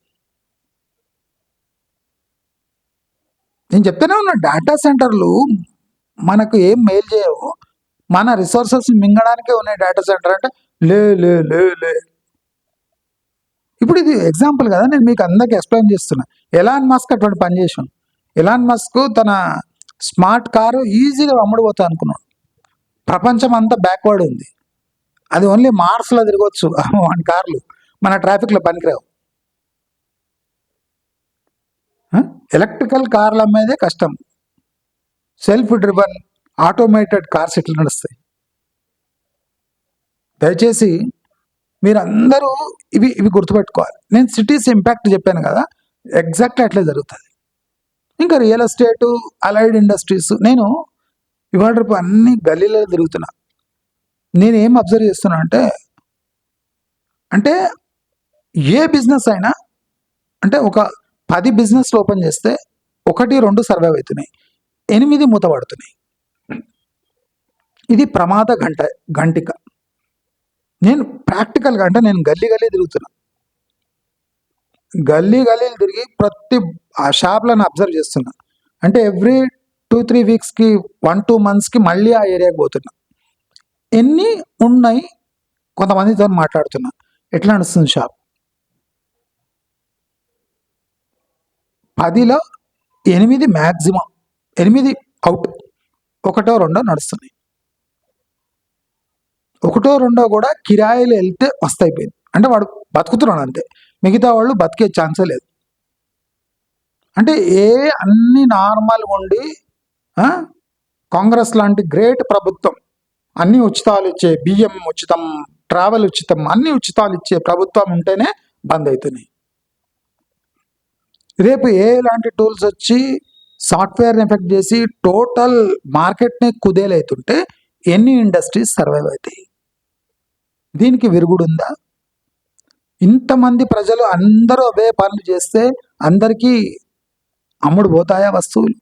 నేను చెప్తూనే ఉన్నా, డేటా సెంటర్లు మనకు ఏం మెయిల్ చేయవు, మన రిసోర్సెస్ మింగడానికే ఉన్నాయి డేటా సెంటర్ అంటే లే లే లే లే ఇప్పుడు ఇది ఎగ్జాంపుల్ కదా, నేను మీకు అందరికీ ఎక్స్ప్లెయిన్ చేస్తున్నా. ఎలాన్ మస్క్ అటువంటి పని చేసాను. ఎలాన్ మస్క్ తన స్మార్ట్ కారు ఈజీగా అమ్ముడుపోతా అనుకున్నాడు. ప్రపంచం అంతా బ్యాక్వర్డ్ ఉంది, అది ఓన్లీ మార్స్లో తిరగవచ్చు వాడి కార్లు, మన ట్రాఫిక్లో పనికిరావు. ఎలక్ట్రికల్ కార్లు అమ్మేదే కష్టం. సెల్ఫ్ డ్రివన్ ఆటోమేటెడ్ కార్స్ ఎట్లా నడుస్తాయి? దయచేసి మీరందరూ ఇవి ఇవి గుర్తుపెట్టుకోవాలి. నేను సిటీస్ ఇంపాక్ట్ చెప్పాను కదా, ఎగ్జాక్ట్లీ అట్లే జరుగుతుంది. ఇంకా రియల్ ఎస్టేటు, అలైడ్ ఇండస్ట్రీస్, నేను ఇవాళ రేపు అన్ని గల్లీలలో తిరుగుతున్నా. నేను ఏం అబ్జర్వ్ చేస్తున్నా అంటే ఏ బిజినెస్ అయినా, అంటే ఒక 10 బిజినెస్లు ఓపెన్ చేస్తే 1-2 సర్వైవ్ అవుతున్నాయి, 8 మూతపడుతున్నాయి. ఇది ప్రమాద గంటిక. నేను ప్రాక్టికల్గా, అంటే నేను గల్లీ తిరుగుతున్నా, గల్లీలు తిరిగి ప్రతి ఆ షాప్లను అబ్జర్వ్ చేస్తున్నా. అంటే ఎవ్రీ 2-3 వీక్స్కి 1-2 మంత్స్కి మళ్ళీ ఆ ఏరియాకి పోతున్నా. ఎన్ని ఉన్నాయి కొంతమందితో మాట్లాడుతున్నా, ఎట్లా నడుస్తుంది షాప్. 10లో 8 మ్యాక్సిమం, 8 అవుట్, 1-2 నడుస్తున్నాయి. 1-2 కూడా కిరాయిలు వెళ్తే వస్తాయిపోయింది, అంటే వాడు బతుకుతున్నాడు అంతే, మిగతా వాళ్ళు బతికే ఛాన్సే లేదు. అంటే అన్ని నార్మల్గా ఉండి కాంగ్రెస్ లాంటి గ్రేట్ ప్రభుత్వం, అన్ని ఉచితాలు ఇచ్చే, బియ్యం ఉచితం, ట్రావెల్ ఉచితం, అన్ని ఉచితాలు ఇచ్చే ప్రభుత్వం ఉంటేనే బంద్ అవుతున్నాయి. రేపు లాంటి టూల్స్ వచ్చి సాఫ్ట్వేర్ని ఎఫెక్ట్ చేసి టోటల్ మార్కెట్ని కుదేలవుతుంటే ఎన్ని ఇండస్ట్రీస్ సర్వైవ్ అవుతాయి? దీనికి విరుగుడుందా? ఇంతమంది ప్రజలు అందరూ అవే పనులు చేస్తే అందరికీ అమ్ముడు పోతాయా వస్తువులు?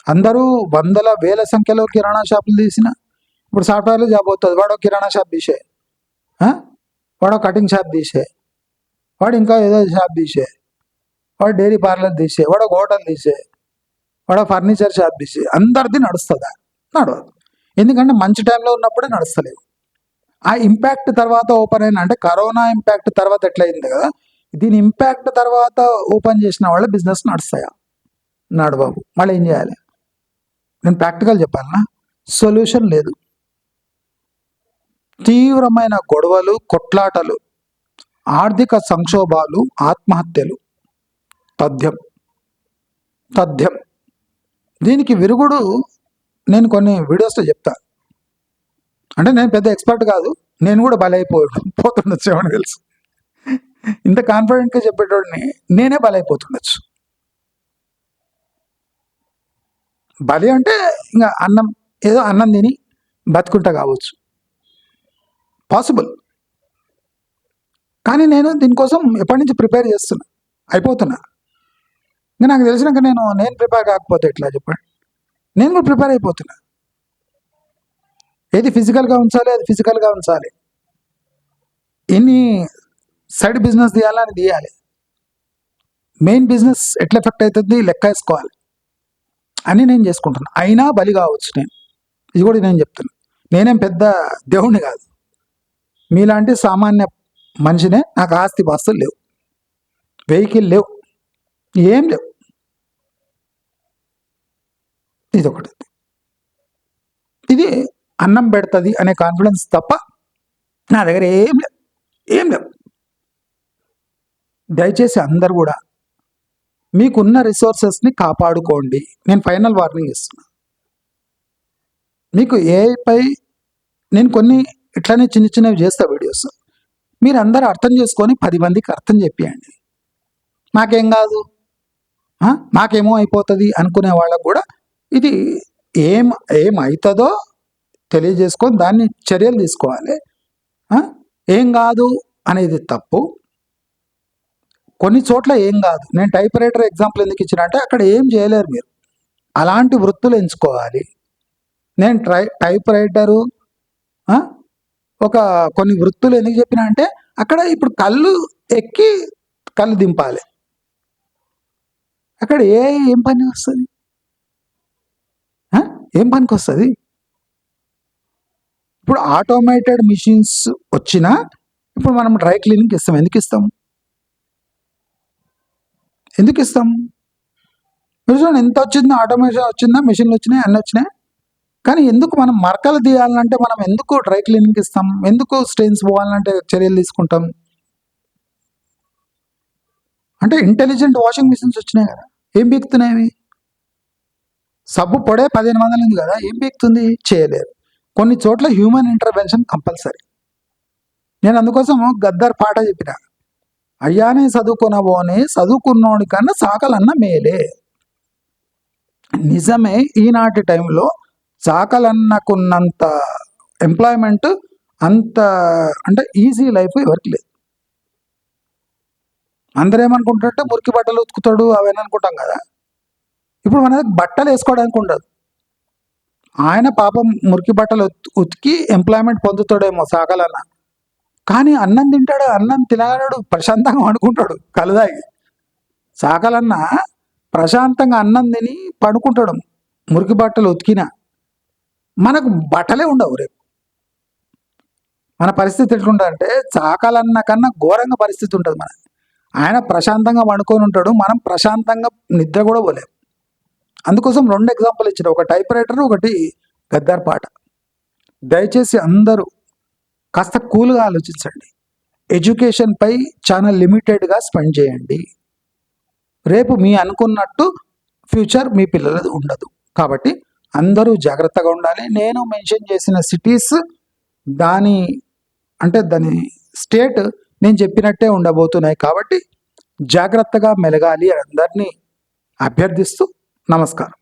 అందరూ వందల వేల సంఖ్యలో కిరాణా షాపులు తీసిన, ఇప్పుడు సాఫ్ట్వేర్లో జాబ్ అవుతుంది, వాడో కిరాణా షాప్ తీసే, వాడో కటింగ్ షాప్ తీసే, వాడు ఇంకా ఏదో షాప్ తీసే, వాడు డైరీ పార్లర్ తీసే, వాడు హోటల్ తీసే, వాడు ఫర్నిచర్ షాప్ తీసే, అందరిది నడుస్తుందా? నడవదు. ఎందుకంటే మంచి టైంలో ఉన్నప్పుడే నడుస్తలేవు. ఆ ఇంపాక్ట్ తర్వాత ఓపెన్ అయిన, అంటే కరోనా ఇంపాక్ట్ తర్వాత ఎట్లయింది కదా, దీని ఇంపాక్ట్ తర్వాత ఓపెన్ చేసిన వాళ్ళ బిజినెస్ నడుస్తాయా? నడవవు. మళ్ళీ ఏం చేయాలి? నేను ప్రాక్టికల్ చెప్పాలనా? సొల్యూషన్ లేదు. తీవ్రమైన గొడవలు, కొట్లాటలు, ఆర్థిక సంక్షోభాలు, ఆత్మహత్యలు తథ్యం. దీనికి విరుగుడు నేను కొన్ని వీడియోస్లో చెప్తా. అంటే నేను పెద్ద ఎక్స్పర్ట్ కాదు, నేను కూడా బలైపోతుండొచ్చు, ఏమని తెలుసు. ఇంత కాన్ఫిడెంట్గా చెప్పేటోడిని నేనే బలైపోతుండొచ్చు. బలి అంటే ఇంకా అన్నం తిని బతుకుంటా కావచ్చు, పాసిబుల్. కానీ నేను దీనికోసం ఎప్పటి నుంచి ప్రిపేర్ చేస్తున్నా, అయిపోతున్నా. ఇంకా నాకు తెలిసినాక నేను ప్రిపేర్ కాకపోతే ఎట్లా చెప్పండి? నేను కూడా ప్రిపేర్ అయిపోతున్నా. ఏది ఫిజికల్గా ఉంచాలి, అది ఫిజికల్గా ఉంచాలి. ఎన్ని సైడ్ బిజినెస్ తీయాలని తీయాలి. మెయిన్ బిజినెస్ ఎట్లా ఎఫెక్ట్ అవుతుంది లెక్క వేసుకోవాలి అని నేను చేసుకుంటున్నా. అయినా బలి కావచ్చు నేను, ఇది కూడా నేను చెప్తున్నా. నేనేం పెద్ద దేవుణ్ణి కాదు, మీలాంటి సామాన్య మనిషినే. నాకు ఆస్తి పాస్తులు లేవు, వెహికల్ లేవు, ఏం లేవు. ఇదొకటి. ఇది అన్నం పెడుతుంది అనే కాన్ఫిడెన్స్ తప్ప నా దగ్గర ఏం లేవు. దయచేసి అందరు కూడా మీకున్న రిసోర్సెస్ని కాపాడుకోండి. నేను ఫైనల్ వార్నింగ్ ఇస్తున్నా. మీకు ఏఐపై నేను కొన్ని ఇట్లానే చిన్నవి చేస్తా వీడియోస్, మీరు అందరూ అర్థం చేసుకొని 10 మందికి అర్థం చెప్పియండి. మాకేం కాదు, మాకేమో అయిపోతుంది అనుకునే వాళ్ళకు కూడా ఇది ఏమవుతుందో తెలియజేసుకొని దాన్ని చర్యలు తీసుకోవాలి. ఏం కాదు అనేది తప్పు. కొన్ని చోట్ల ఏం కాదు. నేను టైప్ రైటర్ ఎగ్జాంపుల్ ఎందుకు ఇచ్చిన అంటే అక్కడ ఏం చేయలేరు మీరు, అలాంటి వృత్తులు ఎంచుకోవాలి. నేను టైప్ రైటరు కొన్ని వృత్తులు ఎందుకు చెప్పిన అంటే అక్కడ ఇప్పుడు కళ్ళు ఎక్కి కళ్ళు దింపాలి, అక్కడ ఏం పని వస్తుంది? ఏం పనికి వస్తుంది? ఇప్పుడు ఆటోమేటెడ్ మిషన్స్ వచ్చినా ఇప్పుడు మనం డ్రై క్లీనింగ్కి ఇస్తాం. ఎందుకు ఇస్తాం? మీరు చూడండి, ఎంత వచ్చిందో, ఆటోమేషన్ వచ్చిందా, మిషన్లు వచ్చినాయి, అన్నీ వచ్చినాయి. కానీ ఎందుకు మనం మరకలు తీయాలంటే మనం ఎందుకు డ్రై క్లీనింగ్ ఇస్తాం, ఎందుకు స్టెయిన్స్ పోవాలంటే చర్యలు తీసుకుంటాం? అంటే ఇంటెలిజెంట్ వాషింగ్ మిషన్స్ వచ్చినాయి కదా, ఏం పీకుతున్నాయి అవి? సబ్బు పొడే 1500 ఉంది కదా, ఏం పీకుతుంది? చేయలేరు. కొన్ని చోట్ల హ్యూమన్ ఇంటర్వెన్షన్ కంపల్సరీ. నేను అందుకోసం గద్దర్ పాట చెప్పిన, అయ్యానే చదువుకునబోనే చదువుకున్నోడి కన్నా సాకలన్న మేలే. నిజమే, ఈనాటి టైంలో చాకలన్నకున్నంత ఎంప్లాయ్మెంట్, అంత అంటే ఈజీ లైఫ్ ఎవరికి లేదు. అందరూ ఏమనుకుంటారంటే మురికి బట్టలు ఉతుకుతాడు అవన్నీ అనుకుంటాం కదా. ఇప్పుడు మన దగ్గర బట్టలు వేసుకోవడానికి ఉండదు. ఆయన పాపం మురికి బట్టలు ఉతికి ఎంప్లాయ్మెంట్ పొందుతాడేమో సాకలన్న, కానీ అన్నం తింటాడు, అన్నం తినగలడు, ప్రశాంతంగా వండుకుంటాడు కలుదాగి. సాకలన్న ప్రశాంతంగా అన్నం తిని పడుకుంటాడు మురికి బట్టలు ఉతికిన. మనకు బట్టలే ఉండవు రేపు. మన పరిస్థితి ఎట్లుంటుందంటే చాకలన్న కన్నా ఘోరంగా పరిస్థితి ఉంటుంది మన. ఆయన ప్రశాంతంగా వండుకొని ఉంటాడు, మనం ప్రశాంతంగా నిద్ర కూడా పోలేం. అందుకోసం 2 ఎగ్జాంపుల్ ఇచ్చిన, ఒక టైప్ రైటర్, ఒకటి గద్దర్ పాట. దయచేసి అందరూ కాస్త కూల్గా ఆలోచించండి. ఎడ్యుకేషన్పై చాలా లిమిటెడ్గా స్పెండ్ చేయండి. రేపు మీ అనుకున్నట్టు ఫ్యూచర్ మీ పిల్లలది ఉండదు. కాబట్టి అందరూ జాగ్రత్తగా ఉండాలి. నేను మెన్షన్ చేసిన సిటీస్ దాని స్టేట్ నేను చెప్పినట్టే ఉండబోతున్నాయి. కాబట్టి జాగ్రత్తగా మెలగాలి అని అందరినీ అభ్యర్థిస్తూ నమస్కారం.